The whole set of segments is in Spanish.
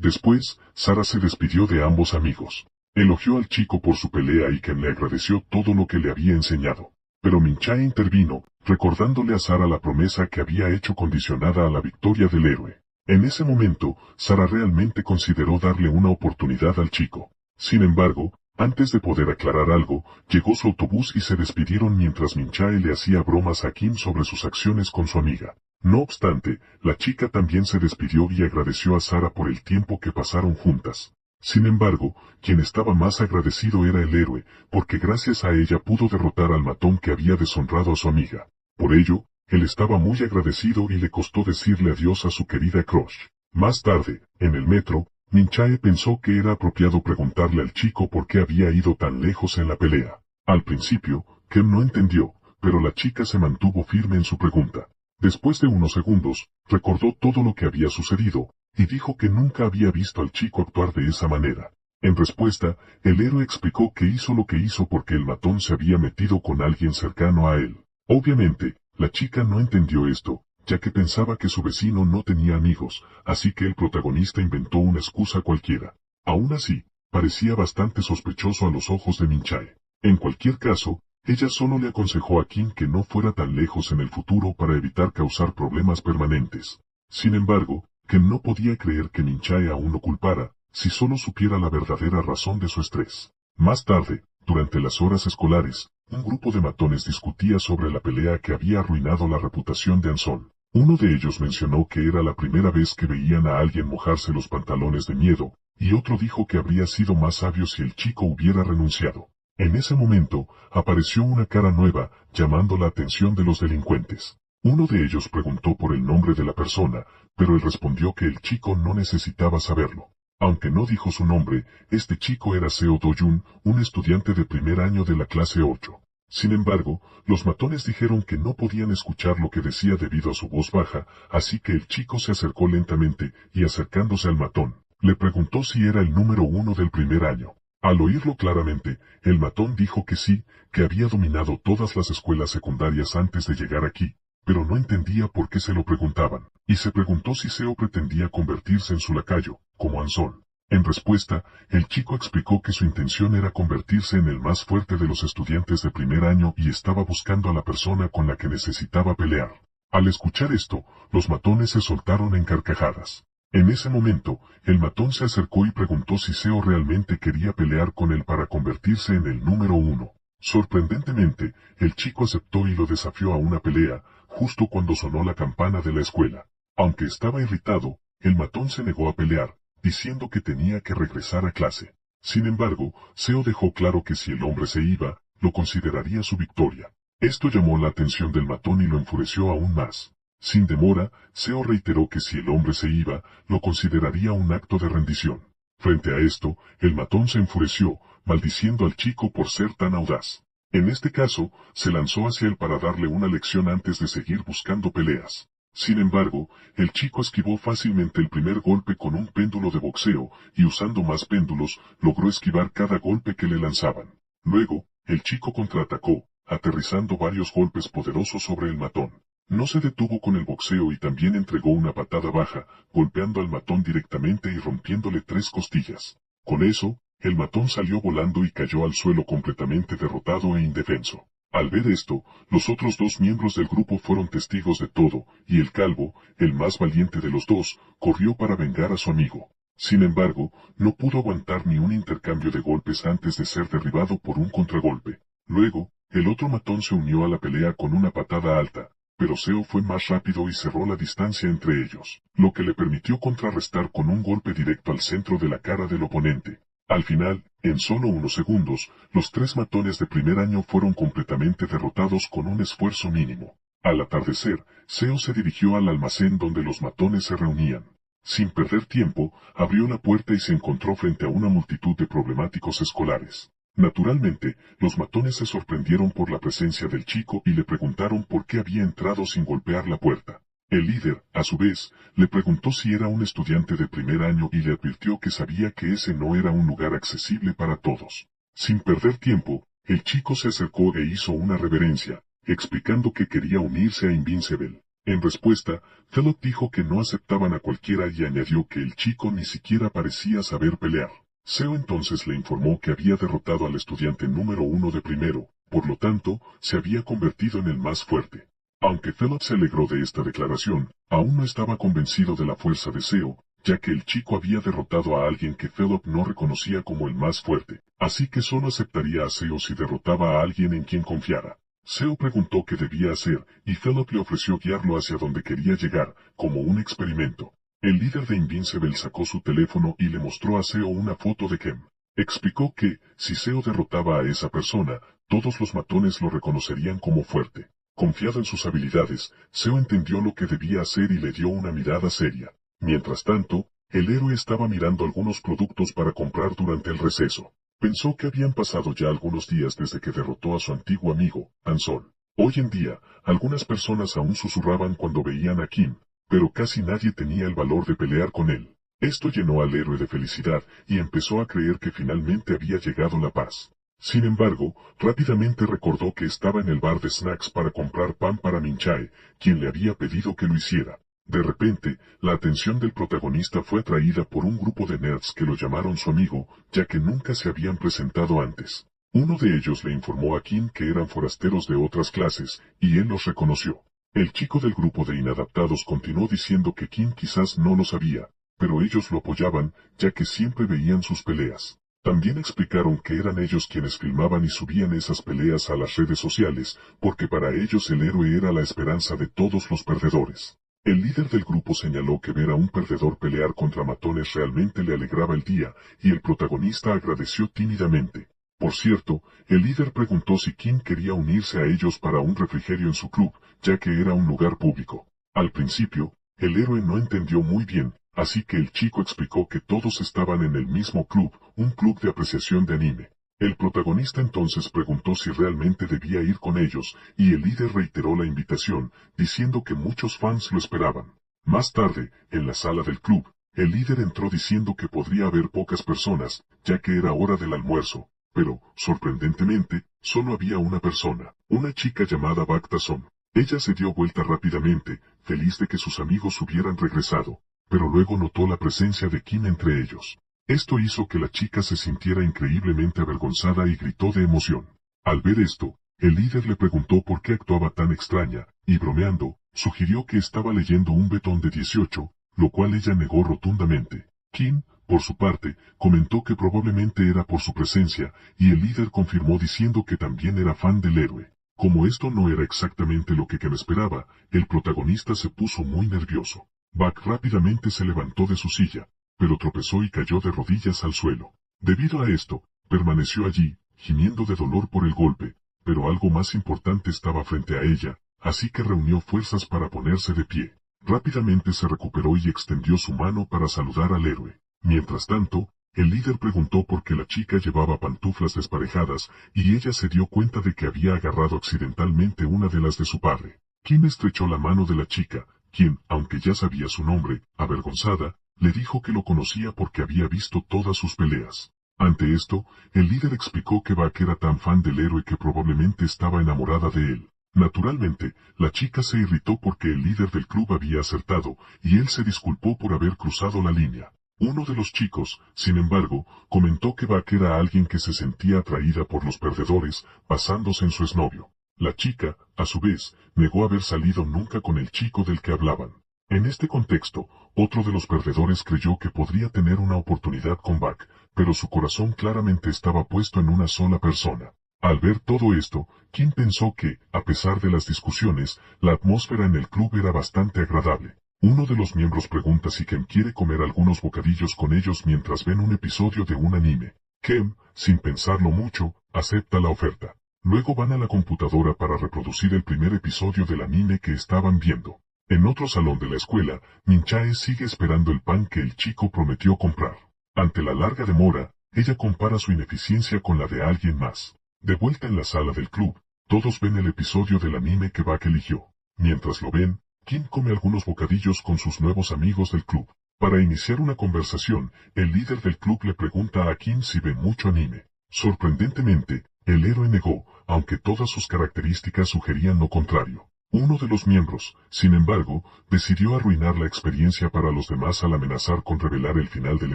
Después, Sara se despidió de ambos amigos. Elogió al chico por su pelea y Ken le agradeció todo lo que le había enseñado. Pero Min-chae intervino, recordándole a Sara la promesa que había hecho condicionada a la victoria del héroe. En ese momento, Sara realmente consideró darle una oportunidad al chico. Sin embargo, antes de poder aclarar algo, llegó su autobús y se despidieron mientras Min-chae le hacía bromas a Kim sobre sus acciones con su amiga. No obstante, la chica también se despidió y agradeció a Sara por el tiempo que pasaron juntas. Sin embargo, quien estaba más agradecido era el héroe, porque gracias a ella pudo derrotar al matón que había deshonrado a su amiga. Por ello, él estaba muy agradecido y le costó decirle adiós a su querida crush. Más tarde, en el metro, Min-chae pensó que era apropiado preguntarle al chico por qué había ido tan lejos en la pelea. Al principio, Ken no entendió, pero la chica se mantuvo firme en su pregunta. Después de unos segundos, recordó todo lo que había sucedido, y dijo que nunca había visto al chico actuar de esa manera. En respuesta, el héroe explicó que hizo lo que hizo porque el matón se había metido con alguien cercano a él. Obviamente, la chica no entendió esto, ya que pensaba que su vecino no tenía amigos, así que el protagonista inventó una excusa cualquiera. Aún así, parecía bastante sospechoso a los ojos de Min-chae. En cualquier caso, ella solo le aconsejó a Kim que no fuera tan lejos en el futuro para evitar causar problemas permanentes. Sin embargo, Ken no podía creer que Min-chae aún lo culpara, si solo supiera la verdadera razón de su estrés. Más tarde, durante las horas escolares, un grupo de matones discutía sobre la pelea que había arruinado la reputación de Anson. Uno de ellos mencionó que era la primera vez que veían a alguien mojarse los pantalones de miedo, y otro dijo que habría sido más sabio si el chico hubiera renunciado. En ese momento, apareció una cara nueva, llamando la atención de los delincuentes. Uno de ellos preguntó por el nombre de la persona, pero él respondió que el chico no necesitaba saberlo. Aunque no dijo su nombre, este chico era Seo Do-jun, un estudiante de primer año de la clase 8. Sin embargo, los matones dijeron que no podían escuchar lo que decía debido a su voz baja, así que el chico se acercó lentamente, y acercándose al matón, le preguntó si era el número 1 del primer año. Al oírlo claramente, el matón dijo que sí, que había dominado todas las escuelas secundarias antes de llegar aquí, pero no entendía por qué se lo preguntaban, y se preguntó si Seo pretendía convertirse en su lacayo, como Anson. En respuesta, el chico explicó que su intención era convertirse en el más fuerte de los estudiantes de primer año y estaba buscando a la persona con la que necesitaba pelear. Al escuchar esto, los matones se soltaron en carcajadas. En ese momento, el matón se acercó y preguntó si Seo realmente quería pelear con él para convertirse en el número 1. Sorprendentemente, el chico aceptó y lo desafió a una pelea, justo cuando sonó la campana de la escuela. Aunque estaba irritado, el matón se negó a pelear, diciendo que tenía que regresar a clase. Sin embargo, Seo dejó claro que si el hombre se iba, lo consideraría su victoria. Esto llamó la atención del matón y lo enfureció aún más. Sin demora, Seo reiteró que si el hombre se iba, lo consideraría un acto de rendición. Frente a esto, el matón se enfureció, maldiciendo al chico por ser tan audaz. En este caso, se lanzó hacia él para darle una lección antes de seguir buscando peleas. Sin embargo, el chico esquivó fácilmente el primer golpe con un péndulo de boxeo, y usando más péndulos, logró esquivar cada golpe que le lanzaban. Luego, el chico contraatacó, aterrizando varios golpes poderosos sobre el matón. No se detuvo con el boxeo y también entregó una patada baja, golpeando al matón directamente y rompiéndole 3 costillas. Con eso, el matón salió volando y cayó al suelo completamente derrotado e indefenso. Al ver esto, los otros 2 miembros del grupo fueron testigos de todo, y el calvo, el más valiente de los dos, corrió para vengar a su amigo. Sin embargo, no pudo aguantar ni un intercambio de golpes antes de ser derribado por un contragolpe. Luego, el otro matón se unió a la pelea con una patada alta, pero Seo fue más rápido y cerró la distancia entre ellos, lo que le permitió contrarrestar con un golpe directo al centro de la cara del oponente. Al final, en solo unos segundos, los 3 matones de primer año fueron completamente derrotados con un esfuerzo mínimo. Al atardecer, Seo se dirigió al almacén donde los matones se reunían. Sin perder tiempo, abrió la puerta y se encontró frente a una multitud de problemáticos escolares. Naturalmente, los matones se sorprendieron por la presencia del chico y le preguntaron por qué había entrado sin golpear la puerta. El líder, a su vez, le preguntó si era un estudiante de primer año y le advirtió que sabía que ese no era un lugar accesible para todos. Sin perder tiempo, el chico se acercó e hizo una reverencia, explicando que quería unirse a Invincible. En respuesta, Philip dijo que no aceptaban a cualquiera y añadió que el chico ni siquiera parecía saber pelear. Seo entonces le informó que había derrotado al estudiante número 1 de primero, por lo tanto, se había convertido en el más fuerte. Aunque Philip se alegró de esta declaración, aún no estaba convencido de la fuerza de Seo, ya que el chico había derrotado a alguien que Philip no reconocía como el más fuerte, así que solo aceptaría a Seo si derrotaba a alguien en quien confiara. Seo preguntó qué debía hacer, y Philip le ofreció guiarlo hacia donde quería llegar, como un experimento. El líder de Invincible sacó su teléfono y le mostró a Seo una foto de Kem. Explicó que, si Seo derrotaba a esa persona, todos los matones lo reconocerían como fuerte. Confiado en sus habilidades, Seo entendió lo que debía hacer y le dio una mirada seria. Mientras tanto, el héroe estaba mirando algunos productos para comprar durante el receso. Pensó que habían pasado ya algunos días desde que derrotó a su antiguo amigo, Ansol. Hoy en día, algunas personas aún susurraban cuando veían a Kim, pero casi nadie tenía el valor de pelear con él. Esto llenó al héroe de felicidad y empezó a creer que finalmente había llegado la paz. Sin embargo, rápidamente recordó que estaba en el bar de snacks para comprar pan para Minchae, quien le había pedido que lo hiciera. De repente, la atención del protagonista fue atraída por un grupo de nerds que lo llamaron su amigo, ya que nunca se habían presentado antes. Uno de ellos le informó a Kim que eran forasteros de otras clases, y él los reconoció. El chico del grupo de inadaptados continuó diciendo que Kim quizás no lo sabía, pero ellos lo apoyaban, ya que siempre veían sus peleas. También explicaron que eran ellos quienes filmaban y subían esas peleas a las redes sociales, porque para ellos el héroe era la esperanza de todos los perdedores. El líder del grupo señaló que ver a un perdedor pelear contra matones realmente le alegraba el día, y el protagonista agradeció tímidamente. Por cierto, el líder preguntó si Kim quería unirse a ellos para un refrigerio en su club, ya que era un lugar público. Al principio, el héroe no entendió muy bien, así que el chico explicó que todos estaban en el mismo club, un club de apreciación de anime. El protagonista entonces preguntó si realmente debía ir con ellos, y el líder reiteró la invitación, diciendo que muchos fans lo esperaban. Más tarde, en la sala del club, el líder entró diciendo que podría haber pocas personas, ya que era hora del almuerzo, pero, sorprendentemente, solo había una persona, una chica llamada Bactason. Ella se dio vuelta rápidamente, feliz de que sus amigos hubieran regresado, pero luego notó la presencia de Kim entre ellos. Esto hizo que la chica se sintiera increíblemente avergonzada y gritó de emoción. Al ver esto, el líder le preguntó por qué actuaba tan extraña, y bromeando, sugirió que estaba leyendo un betón de 18, lo cual ella negó rotundamente. Kim, por su parte, comentó que probablemente era por su presencia, y el líder confirmó diciendo que también era fan del héroe. Como esto no era exactamente lo que Kim esperaba, el protagonista se puso muy nervioso. Buck rápidamente se levantó de su silla, pero tropezó y cayó de rodillas al suelo. Debido a esto, permaneció allí, gimiendo de dolor por el golpe, pero algo más importante estaba frente a ella, así que reunió fuerzas para ponerse de pie. Rápidamente se recuperó y extendió su mano para saludar al héroe. Mientras tanto, el líder preguntó por qué la chica llevaba pantuflas desparejadas, y ella se dio cuenta de que había agarrado accidentalmente una de las de su padre. Kim estrechó la mano de la chica, quien, aunque ya sabía su nombre, avergonzada, le dijo que lo conocía porque había visto todas sus peleas. Ante esto, el líder explicó que Buck era tan fan del héroe que probablemente estaba enamorada de él. Naturalmente, la chica se irritó porque el líder del club había acertado, y él se disculpó por haber cruzado la línea. Uno de los chicos, sin embargo, comentó que Buck era alguien que se sentía atraída por los perdedores, basándose en su exnovio. La chica, a su vez, negó haber salido nunca con el chico del que hablaban. En este contexto, otro de los perdedores creyó que podría tener una oportunidad con Buck, pero su corazón claramente estaba puesto en una sola persona. Al ver todo esto, Kim pensó que, a pesar de las discusiones, la atmósfera en el club era bastante agradable. Uno de los miembros pregunta si Kem quiere comer algunos bocadillos con ellos mientras ven un episodio de un anime. Kem, sin pensarlo mucho, acepta la oferta. Luego van a la computadora para reproducir el primer episodio del anime que estaban viendo. En otro salón de la escuela, Minchae sigue esperando el pan que el chico prometió comprar. Ante la larga demora, ella compara su ineficiencia con la de alguien más. De vuelta en la sala del club, todos ven el episodio del anime que Buck eligió. Mientras lo ven, Kim come algunos bocadillos con sus nuevos amigos del club. Para iniciar una conversación, el líder del club le pregunta a Kim si ve mucho anime. Sorprendentemente, el héroe negó, aunque todas sus características sugerían lo contrario. Uno de los miembros, sin embargo, decidió arruinar la experiencia para los demás al amenazar con revelar el final del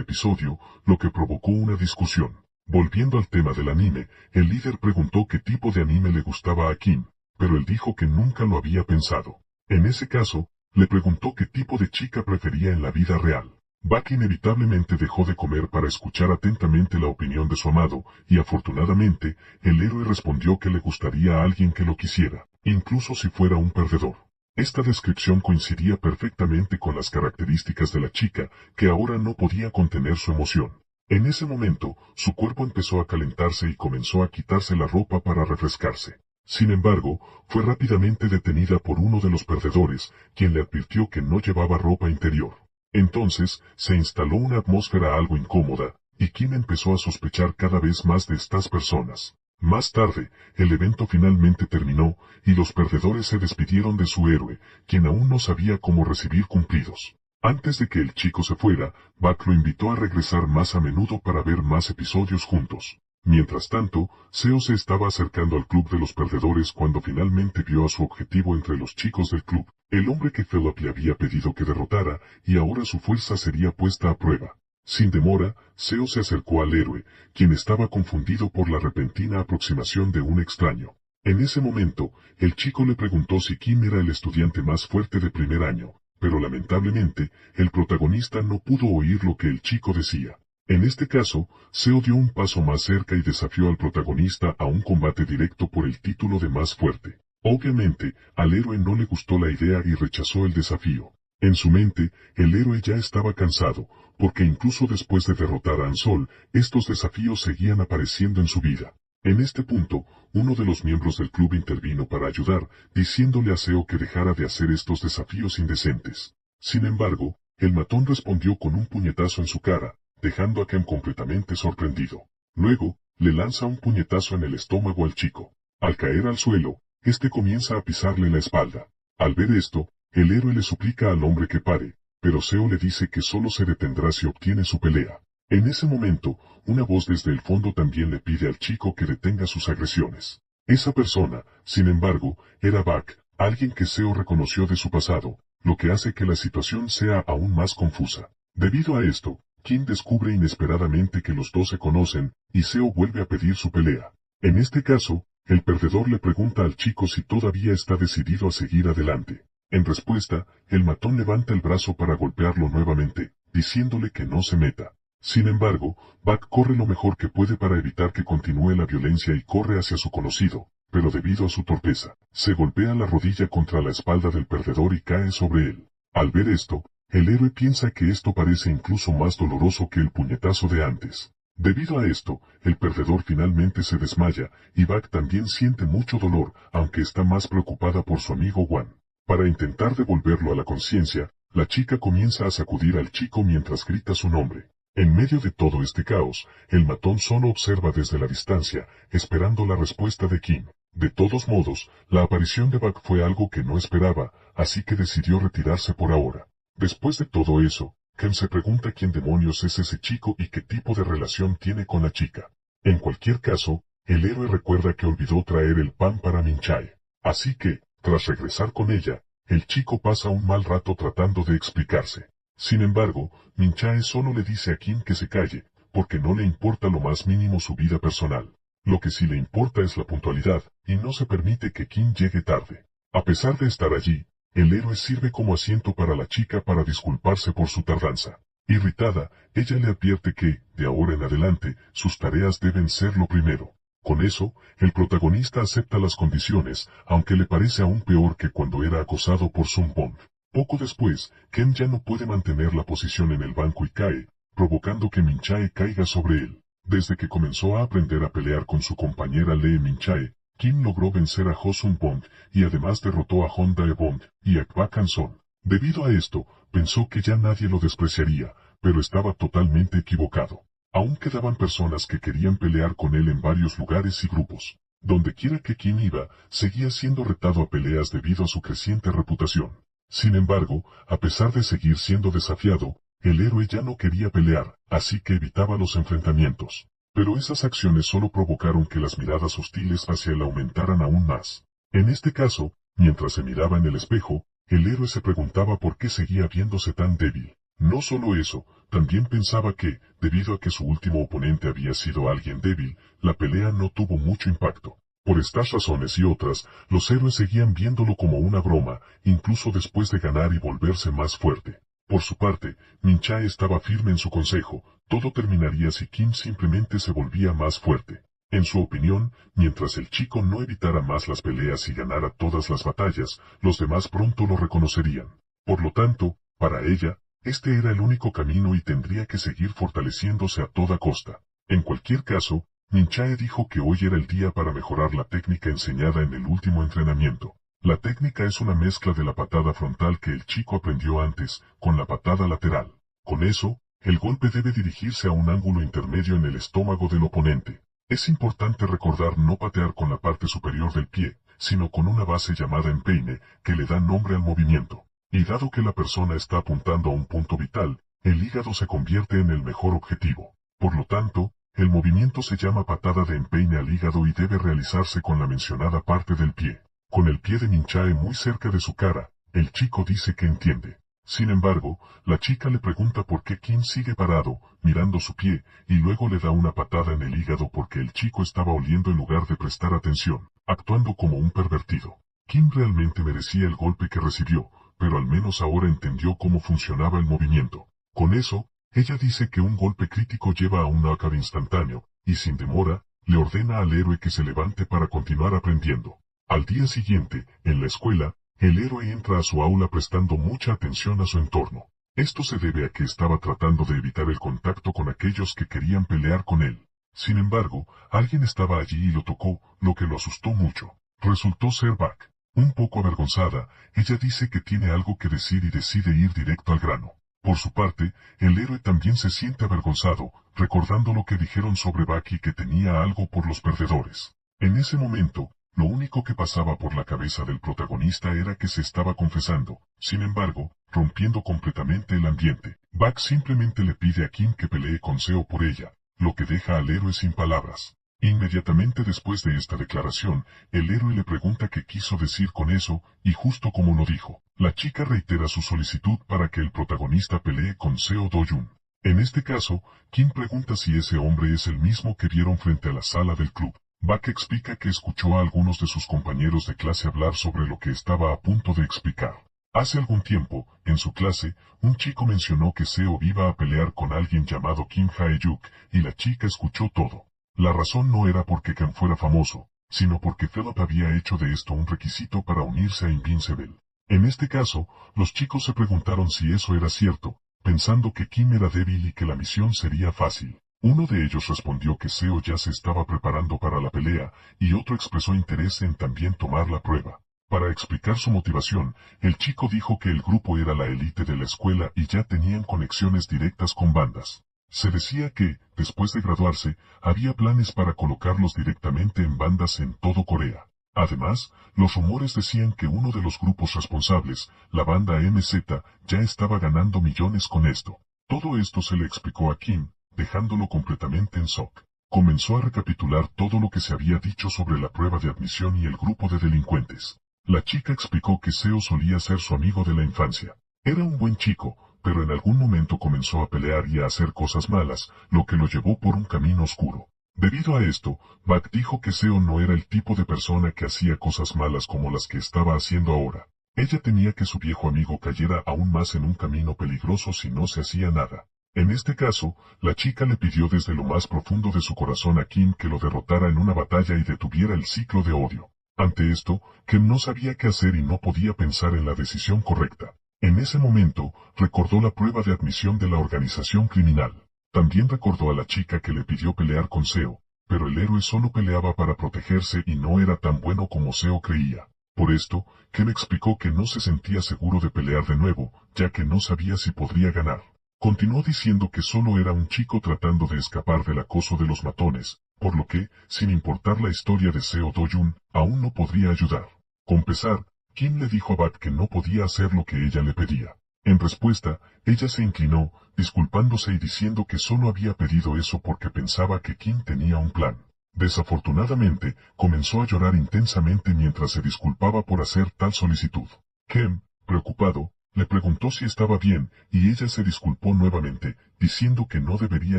episodio, lo que provocó una discusión. Volviendo al tema del anime, el líder preguntó qué tipo de anime le gustaba a Kim, pero él dijo que nunca lo había pensado. En ese caso, le preguntó qué tipo de chica prefería en la vida real. Bak inevitablemente dejó de comer para escuchar atentamente la opinión de su amado, y afortunadamente, el héroe respondió que le gustaría a alguien que lo quisiera, incluso si fuera un perdedor. Esta descripción coincidía perfectamente con las características de la chica, que ahora no podía contener su emoción. En ese momento, su cuerpo empezó a calentarse y comenzó a quitarse la ropa para refrescarse. Sin embargo, fue rápidamente detenida por uno de los perdedores, quien le advirtió que no llevaba ropa interior. Entonces, se instaló una atmósfera algo incómoda, y Kim empezó a sospechar cada vez más de estas personas. Más tarde, el evento finalmente terminó, y los perdedores se despidieron de su héroe, quien aún no sabía cómo recibir cumplidos. Antes de que el chico se fuera, Bak lo invitó a regresar más a menudo para ver más episodios juntos. Mientras tanto, Seo se estaba acercando al club de los perdedores cuando finalmente vio a su objetivo entre los chicos del club, el hombre que Philip le había pedido que derrotara, y ahora su fuerza sería puesta a prueba. Sin demora, Seo se acercó al héroe, quien estaba confundido por la repentina aproximación de un extraño. En ese momento, el chico le preguntó si Kim era el estudiante más fuerte de primer año, pero lamentablemente, el protagonista no pudo oír lo que el chico decía. En este caso, Seo dio un paso más cerca y desafió al protagonista a un combate directo por el título de más fuerte. Obviamente, al héroe no le gustó la idea y rechazó el desafío. En su mente, el héroe ya estaba cansado, porque incluso después de derrotar a Ansol, estos desafíos seguían apareciendo en su vida. En este punto, uno de los miembros del club intervino para ayudar, diciéndole a Seo que dejara de hacer estos desafíos indecentes. Sin embargo, el matón respondió con un puñetazo en su cara, dejando a Ken completamente sorprendido. Luego, le lanza un puñetazo en el estómago al chico. Al caer al suelo, este comienza a pisarle la espalda. Al ver esto, el héroe le suplica al hombre que pare, pero Seo le dice que solo se detendrá si obtiene su pelea. En ese momento, una voz desde el fondo también le pide al chico que detenga sus agresiones. Esa persona, sin embargo, era Bak, alguien que Seo reconoció de su pasado, lo que hace que la situación sea aún más confusa. Debido a esto, Kim descubre inesperadamente que los dos se conocen, y Seo vuelve a pedir su pelea. En este caso, el perdedor le pregunta al chico si todavía está decidido a seguir adelante. En respuesta, el matón levanta el brazo para golpearlo nuevamente, diciéndole que no se meta. Sin embargo, Bak corre lo mejor que puede para evitar que continúe la violencia y corre hacia su conocido, pero debido a su torpeza, se golpea la rodilla contra la espalda del perdedor y cae sobre él. Al ver esto, el héroe piensa que esto parece incluso más doloroso que el puñetazo de antes. Debido a esto, el perdedor finalmente se desmaya, y Bak también siente mucho dolor, aunque está más preocupada por su amigo Wan. Para intentar devolverlo a la conciencia, la chica comienza a sacudir al chico mientras grita su nombre. En medio de todo este caos, el matón solo observa desde la distancia, esperando la respuesta de Kim. De todos modos, la aparición de Bak fue algo que no esperaba, así que decidió retirarse por ahora. Después de todo eso, Ken se pregunta quién demonios es ese chico y qué tipo de relación tiene con la chica. En cualquier caso, el héroe recuerda que olvidó traer el pan para Minchae. Así que, tras regresar con ella, el chico pasa un mal rato tratando de explicarse. Sin embargo, Minchae solo le dice a Kim que se calle, porque no le importa lo más mínimo su vida personal. Lo que sí le importa es la puntualidad, y no se permite que Kim llegue tarde. A pesar de estar allí, el héroe sirve como asiento para la chica para disculparse por su tardanza. Irritada, ella le advierte que, de ahora en adelante, sus tareas deben ser lo primero. Con eso, el protagonista acepta las condiciones, aunque le parece aún peor que cuando era acosado por Sun Bong. Poco después, Ken ya no puede mantener la posición en el banco y cae, provocando que Minchae caiga sobre él. Desde que comenzó a aprender a pelear con su compañera Lee Minchae, Kim logró vencer a Ho Sun Bong, y además derrotó a Hon Dae-bong y a Kwa Kan-son. Debido a esto, pensó que ya nadie lo despreciaría, pero estaba totalmente equivocado. Aún quedaban personas que querían pelear con él en varios lugares y grupos. Donde quiera que Kim iba, seguía siendo retado a peleas debido a su creciente reputación. Sin embargo, a pesar de seguir siendo desafiado, el héroe ya no quería pelear, así que evitaba los enfrentamientos. Pero esas acciones solo provocaron que las miradas hostiles hacia él aumentaran aún más. En este caso, Mientras se miraba en el espejo, el héroe se preguntaba por qué seguía viéndose tan débil. No solo eso, también pensaba que, debido a que su último oponente había sido alguien débil, la pelea no tuvo mucho impacto. Por estas razones y otras, los héroes seguían viéndolo como una broma, incluso después de ganar y volverse más fuerte. Por su parte, Min-chae estaba firme en su consejo, todo terminaría si Kim simplemente se volvía más fuerte. En su opinión, mientras el chico no evitara más las peleas y ganara todas las batallas, los demás pronto lo reconocerían. Por lo tanto, para ella, este era el único camino y tendría que seguir fortaleciéndose a toda costa. En cualquier caso, Min-chae dijo que hoy era el día para mejorar la técnica enseñada en el último entrenamiento. La técnica es una mezcla de la patada frontal que el chico aprendió antes, con la patada lateral. Con eso, el golpe debe dirigirse a un ángulo intermedio en el estómago del oponente. Es importante recordar no patear con la parte superior del pie, sino con una base llamada empeine, que le da nombre al movimiento. Y dado que la persona está apuntando a un punto vital, el hígado se convierte en el mejor objetivo. Por lo tanto, el movimiento se llama patada de empeine al hígado y debe realizarse con la mencionada parte del pie. Con el pie de Min-chae muy cerca de su cara, el chico dice que entiende. Sin embargo, la chica le pregunta por qué Kim sigue parado, mirando su pie, y luego le da una patada en el hígado porque el chico estaba oliendo en lugar de prestar atención, actuando como un pervertido. Kim realmente merecía el golpe que recibió, pero al menos ahora entendió cómo funcionaba el movimiento. Con eso, ella dice que un golpe crítico lleva a un knockout instantáneo, y sin demora, le ordena al héroe que se levante para continuar aprendiendo. Al día siguiente, en la escuela, el héroe entra a su aula prestando mucha atención a su entorno. Esto se debe a que estaba tratando de evitar el contacto con aquellos que querían pelear con él. Sin embargo, alguien estaba allí y lo tocó, lo que lo asustó mucho. Resultó ser Bak. Un poco avergonzada, ella dice que tiene algo que decir y decide ir directo al grano. Por su parte, el héroe también se siente avergonzado, recordando lo que dijeron sobre Bak y que tenía algo por los perdedores. En ese momento, lo único que pasaba por la cabeza del protagonista era que se estaba confesando, sin embargo, rompiendo completamente el ambiente. Bak simplemente le pide a Kim que pelee con Seo por ella, lo que deja al héroe sin palabras. Inmediatamente después de esta declaración, el héroe le pregunta qué quiso decir con eso, y justo como lo dijo, la chica reitera su solicitud para que el protagonista pelee con Seo Do-jun. En este caso, Kim pregunta si ese hombre es el mismo que vieron frente a la sala del club. Bak explica que escuchó a algunos de sus compañeros de clase hablar sobre lo que estaba a punto de explicar. Hace algún tiempo, en su clase, un chico mencionó que Seo iba a pelear con alguien llamado Kim Hae-yuk, y la chica escuchó todo. La razón no era porque Kim fuera famoso, sino porque Philip había hecho de esto un requisito para unirse a Invincible. En este caso, los chicos se preguntaron si eso era cierto, pensando que Kim era débil y que la misión sería fácil. Uno de ellos respondió que Seo ya se estaba preparando para la pelea, y otro expresó interés en también tomar la prueba. Para explicar su motivación, el chico dijo que el grupo era la élite de la escuela y ya tenían conexiones directas con bandas. Se decía que, después de graduarse, había planes para colocarlos directamente en bandas en todo Corea. Además, los rumores decían que uno de los grupos responsables, la banda MZ, ya estaba ganando millones con esto. Todo esto se le explicó a Kim, dejándolo completamente en shock. Comenzó a recapitular todo lo que se había dicho sobre la prueba de admisión y el grupo de delincuentes. La chica explicó que Seo solía ser su amigo de la infancia. Era un buen chico, pero en algún momento comenzó a pelear y a hacer cosas malas, lo que lo llevó por un camino oscuro. Debido a esto, Bak dijo que Seo no era el tipo de persona que hacía cosas malas como las que estaba haciendo ahora. Ella temía que su viejo amigo cayera aún más en un camino peligroso si no se hacía nada. En este caso, la chica le pidió desde lo más profundo de su corazón a Kim que lo derrotara en una batalla y detuviera el ciclo de odio. Ante esto, Kim no sabía qué hacer y no podía pensar en la decisión correcta. En ese momento, recordó la prueba de admisión de la organización criminal. También recordó a la chica que le pidió pelear con Seo, pero el héroe solo peleaba para protegerse y no era tan bueno como Seo creía. Por esto, Kim explicó que no se sentía seguro de pelear de nuevo, ya que no sabía si podría ganar. Continuó diciendo que solo era un chico tratando de escapar del acoso de los matones, por lo que, sin importar la historia de Seo Do-jun, aún no podría ayudar. Con pesar, Kim le dijo a Bak que no podía hacer lo que ella le pedía. En respuesta, ella se inclinó, disculpándose y diciendo que solo había pedido eso porque pensaba que Kim tenía un plan. Desafortunadamente, comenzó a llorar intensamente mientras se disculpaba por hacer tal solicitud. Ken, preocupado, le preguntó si estaba bien, y ella se disculpó nuevamente, diciendo que no debería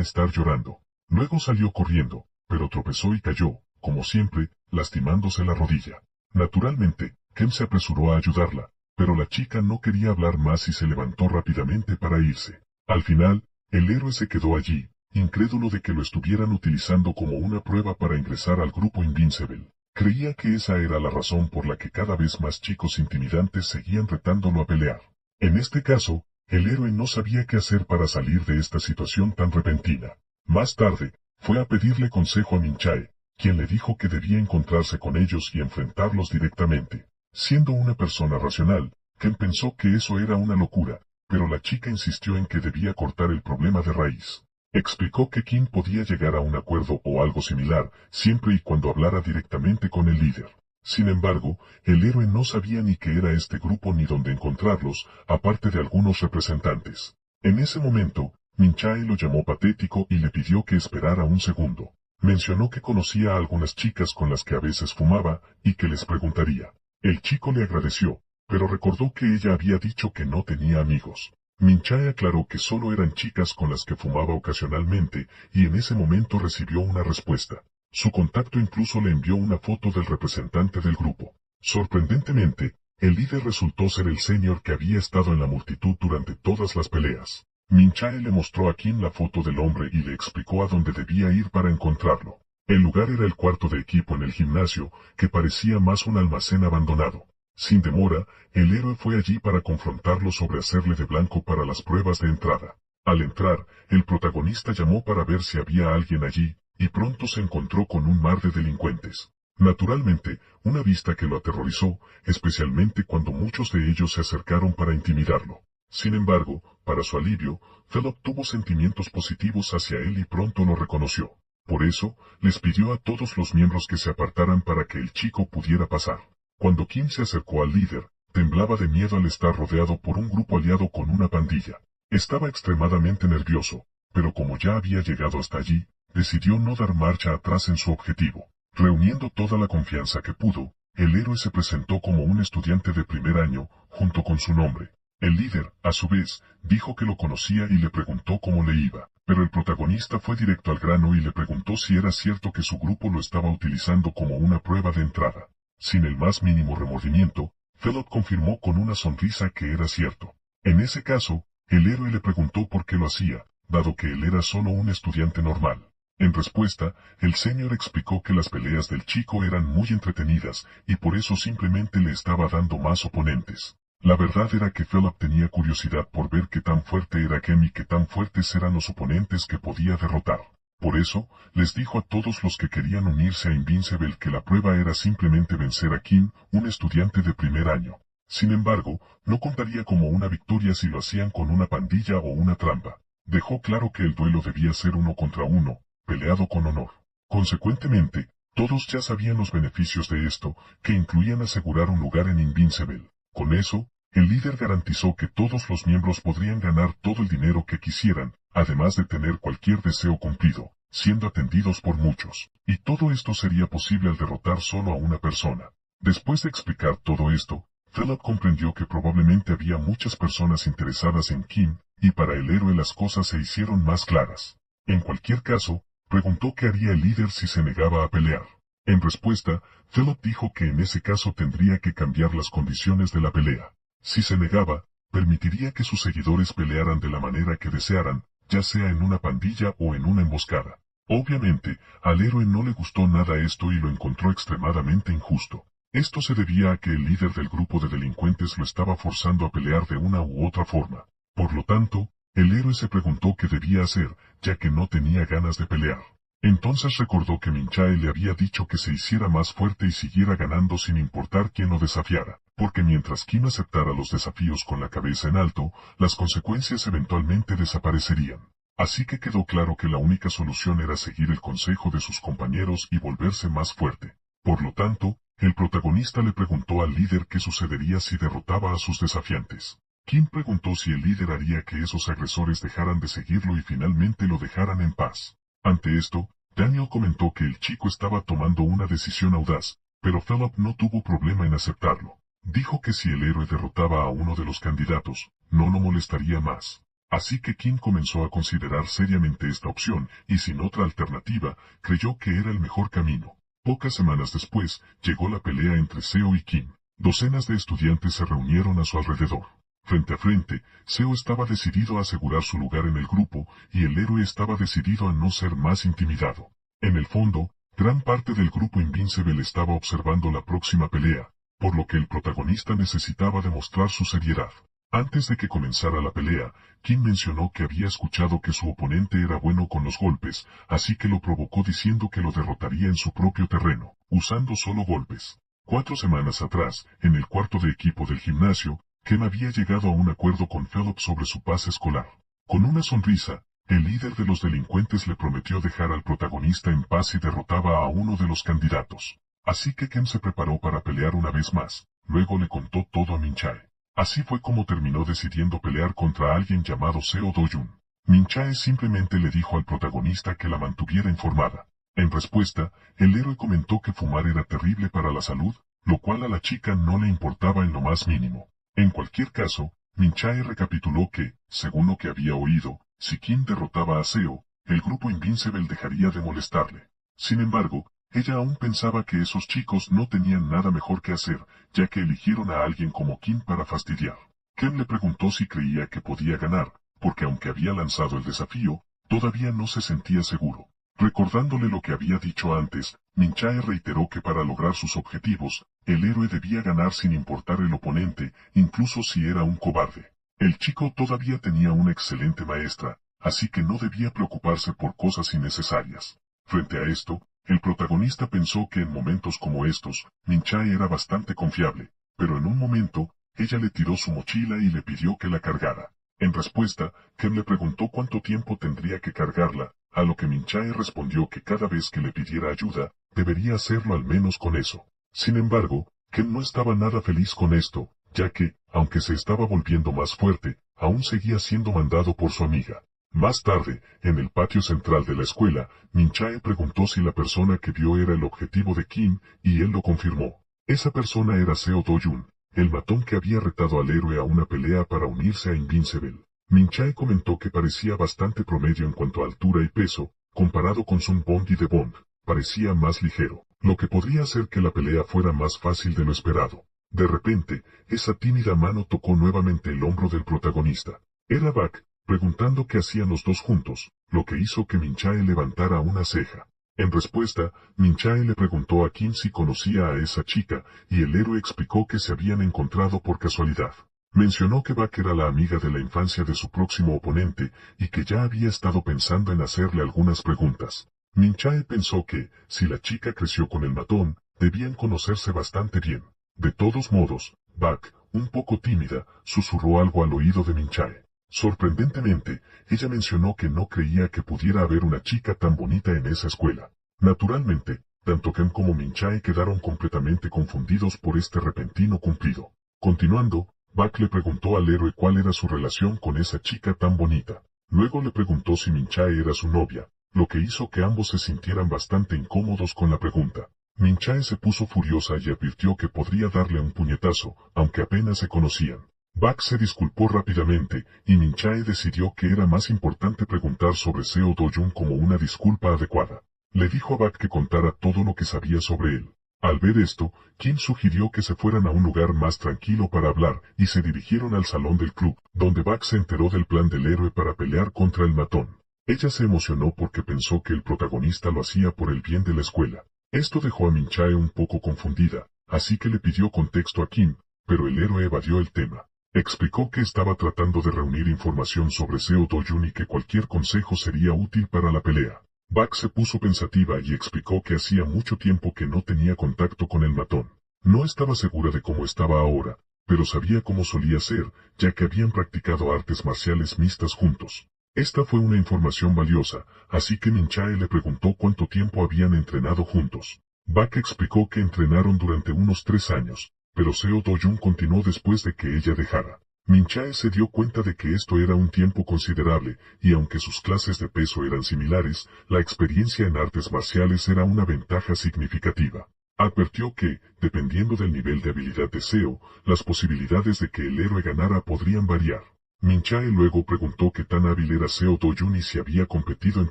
estar llorando. Luego salió corriendo, pero tropezó y cayó, como siempre, lastimándose la rodilla. Naturalmente, Ken se apresuró a ayudarla, pero la chica no quería hablar más y se levantó rápidamente para irse. Al final, el héroe se quedó allí, incrédulo de que lo estuvieran utilizando como una prueba para ingresar al grupo Invincible. Creía que esa era la razón por la que cada vez más chicos intimidantes seguían retándolo a pelear. En este caso, el héroe no sabía qué hacer para salir de esta situación tan repentina. Más tarde, fue a pedirle consejo a Minchae, quien le dijo que debía encontrarse con ellos y enfrentarlos directamente. Siendo una persona racional, Ken pensó que eso era una locura, pero la chica insistió en que debía cortar el problema de raíz. Explicó que Kim podía llegar a un acuerdo o algo similar, siempre y cuando hablara directamente con el líder. Sin embargo, el héroe no sabía ni qué era este grupo ni dónde encontrarlos, aparte de algunos representantes. En ese momento, Minchae lo llamó patético y le pidió que esperara un segundo. Mencionó que conocía a algunas chicas con las que a veces fumaba, y que les preguntaría. El chico le agradeció, pero recordó que ella había dicho que no tenía amigos. Minchae aclaró que solo eran chicas con las que fumaba ocasionalmente, y en ese momento recibió una respuesta. Su contacto incluso le envió una foto del representante del grupo. Sorprendentemente, el líder resultó ser el senior que había estado en la multitud durante todas las peleas. Minchae le mostró a Kim la foto del hombre y le explicó a dónde debía ir para encontrarlo. El lugar era el cuarto de equipo en el gimnasio, que parecía más un almacén abandonado. Sin demora, el héroe fue allí para confrontarlo sobre hacerle de blanco para las pruebas de entrada. Al entrar, el protagonista llamó para ver si había alguien allí, y pronto se encontró con un mar de delincuentes. Naturalmente, una vista que lo aterrorizó, especialmente cuando muchos de ellos se acercaron para intimidarlo. Sin embargo, para su alivio, Philip tuvo sentimientos positivos hacia él y pronto lo reconoció. Por eso, les pidió a todos los miembros que se apartaran para que el chico pudiera pasar. Cuando Kim se acercó al líder, temblaba de miedo al estar rodeado por un grupo aliado con una pandilla. Estaba extremadamente nervioso, pero como ya había llegado hasta allí, decidió no dar marcha atrás en su objetivo. Reuniendo toda la confianza que pudo, el héroe se presentó como un estudiante de primer año, junto con su nombre. El líder, a su vez, dijo que lo conocía y le preguntó cómo le iba, pero el protagonista fue directo al grano y le preguntó si era cierto que su grupo lo estaba utilizando como una prueba de entrada. Sin el más mínimo remordimiento, Philip confirmó con una sonrisa que era cierto. En ese caso, el héroe le preguntó por qué lo hacía, dado que él era solo un estudiante normal. En respuesta, el senior explicó que las peleas del chico eran muy entretenidas, y por eso simplemente le estaba dando más oponentes. La verdad era que Philip tenía curiosidad por ver qué tan fuerte era Ken y qué tan fuertes eran los oponentes que podía derrotar. Por eso, les dijo a todos los que querían unirse a Invincible que la prueba era simplemente vencer a Kim, un estudiante de primer año. Sin embargo, no contaría como una victoria si lo hacían con una pandilla o una trampa. Dejó claro que el duelo debía ser uno contra uno, peleado con honor. Consecuentemente, todos ya sabían los beneficios de esto, que incluían asegurar un lugar en Invincible. Con eso, el líder garantizó que todos los miembros podrían ganar todo el dinero que quisieran, además de tener cualquier deseo cumplido, siendo atendidos por muchos. Y todo esto sería posible al derrotar solo a una persona. Después de explicar todo esto, Philip comprendió que probablemente había muchas personas interesadas en Kim, y para el héroe las cosas se hicieron más claras. En cualquier caso, preguntó qué haría el líder si se negaba a pelear. En respuesta, Philip dijo que en ese caso tendría que cambiar las condiciones de la pelea. Si se negaba, permitiría que sus seguidores pelearan de la manera que desearan, ya sea en una pandilla o en una emboscada. Obviamente, al héroe no le gustó nada esto y lo encontró extremadamente injusto. Esto se debía a que el líder del grupo de delincuentes lo estaba forzando a pelear de una u otra forma. Por lo tanto, el héroe se preguntó qué debía hacer, ya que no tenía ganas de pelear. Entonces recordó que Minchae le había dicho que se hiciera más fuerte y siguiera ganando sin importar quién lo desafiara, porque mientras Kim aceptara los desafíos con la cabeza en alto, las consecuencias eventualmente desaparecerían. Así que quedó claro que la única solución era seguir el consejo de sus compañeros y volverse más fuerte. Por lo tanto, el protagonista le preguntó al líder qué sucedería si derrotaba a sus desafiantes. Kim preguntó si el líder haría que esos agresores dejaran de seguirlo y finalmente lo dejaran en paz. Ante esto, Daniel comentó que el chico estaba tomando una decisión audaz, pero Philip no tuvo problema en aceptarlo. Dijo que si el héroe derrotaba a uno de los candidatos, no lo molestaría más. Así que Kim comenzó a considerar seriamente esta opción, y sin otra alternativa, creyó que era el mejor camino. Pocas semanas después, llegó la pelea entre Seo y Kim. Docenas de estudiantes se reunieron a su alrededor. Frente a frente, Seo estaba decidido a asegurar su lugar en el grupo, y el héroe estaba decidido a no ser más intimidado. En el fondo, gran parte del grupo Invincible estaba observando la próxima pelea, por lo que el protagonista necesitaba demostrar su seriedad. Antes de que comenzara la pelea, Kim mencionó que había escuchado que su oponente era bueno con los golpes, así que lo provocó diciendo que lo derrotaría en su propio terreno, usando solo golpes. 4 semanas atrás, en el cuarto de equipo del gimnasio, Kim había llegado a un acuerdo con Philip sobre su pase escolar. Con una sonrisa, el líder de los delincuentes le prometió dejar al protagonista en paz si derrotaba a uno de los candidatos. Así que Kim se preparó para pelear una vez más, luego le contó todo a Min-chae. Así fue como terminó decidiendo pelear contra alguien llamado Seo Do-jun. Min-chae simplemente le dijo al protagonista que la mantuviera informada. En respuesta, el héroe comentó que fumar era terrible para la salud, lo cual a la chica no le importaba en lo más mínimo. En cualquier caso, Min-chae recapituló que, según lo que había oído, si Kim derrotaba a Seo, el grupo Invincible dejaría de molestarle. Sin embargo, ella aún pensaba que esos chicos no tenían nada mejor que hacer, ya que eligieron a alguien como Kim para fastidiar. Kim le preguntó si creía que podía ganar, porque aunque había lanzado el desafío, todavía no se sentía seguro. Recordándole lo que había dicho antes, Min-chae reiteró que para lograr sus objetivos, el héroe debía ganar sin importar el oponente, incluso si era un cobarde. El chico todavía tenía una excelente maestra, así que no debía preocuparse por cosas innecesarias. Frente a esto, el protagonista pensó que en momentos como estos, Min-chae era bastante confiable, pero en un momento, ella le tiró su mochila y le pidió que la cargara. En respuesta, Kim le preguntó cuánto tiempo tendría que cargarla, a lo que Min-chae respondió que cada vez que le pidiera ayuda, debería hacerlo al menos con eso. Sin embargo, Kim no estaba nada feliz con esto, ya que, aunque se estaba volviendo más fuerte, aún seguía siendo mandado por su amiga. Más tarde, en el patio central de la escuela, Min-chae preguntó si la persona que vio era el objetivo de Kim, y él lo confirmó. Esa persona era Seo Do-jun, el matón que había retado al héroe a una pelea para unirse a Invincible. Min-chae comentó que parecía bastante promedio en cuanto a altura y peso, comparado con Sun Bong y The Bond, parecía más ligero, lo que podría hacer que la pelea fuera más fácil de lo esperado. De repente, esa tímida mano tocó nuevamente el hombro del protagonista. Era Bak, preguntando qué hacían los dos juntos, lo que hizo que Min-chae levantara una ceja. En respuesta, Min-chae le preguntó a Kim si conocía a esa chica, y el héroe explicó que se habían encontrado por casualidad. Mencionó que Bak era la amiga de la infancia de su próximo oponente, y que ya había estado pensando en hacerle algunas preguntas. Min-chae pensó que, si la chica creció con el matón, debían conocerse bastante bien. De todos modos, Bak, un poco tímida, susurró algo al oído de Min-chae. Sorprendentemente, ella mencionó que no creía que pudiera haber una chica tan bonita en esa escuela. Naturalmente, tanto Kim como Min-chae quedaron completamente confundidos por este repentino cumplido. Continuando, Bak le preguntó al héroe cuál era su relación con esa chica tan bonita. Luego le preguntó si Min-chae era su novia, lo que hizo que ambos se sintieran bastante incómodos con la pregunta. Min-chae se puso furiosa y advirtió que podría darle un puñetazo, aunque apenas se conocían. Bak se disculpó rápidamente, y Min-chae decidió que era más importante preguntar sobre Seo Do-jun como una disculpa adecuada. Le dijo a Bak que contara todo lo que sabía sobre él. Al ver esto, Kim sugirió que se fueran a un lugar más tranquilo para hablar, y se dirigieron al salón del club, donde Bak se enteró del plan del héroe para pelear contra el matón. Ella se emocionó porque pensó que el protagonista lo hacía por el bien de la escuela. Esto dejó a Min-chae un poco confundida, así que le pidió contexto a Kim, pero el héroe evadió el tema. Explicó que estaba tratando de reunir información sobre Seo Do-jun y que cualquier consejo sería útil para la pelea. Bak se puso pensativa y explicó que hacía mucho tiempo que no tenía contacto con el matón. No estaba segura de cómo estaba ahora, pero sabía cómo solía ser, ya que habían practicado artes marciales mixtas juntos. Esta fue una información valiosa, así que Min-chae le preguntó cuánto tiempo habían entrenado juntos. Bak explicó que entrenaron durante unos 3 años, pero Seo Do-jun continuó después de que ella dejara. Min Chae se dio cuenta de que esto era un tiempo considerable, y aunque sus clases de peso eran similares, la experiencia en artes marciales era una ventaja significativa. Advirtió que, dependiendo del nivel de habilidad de Seo, las posibilidades de que el héroe ganara podrían variar. Min Chae luego preguntó qué tan hábil era Seo Do-jun y si había competido en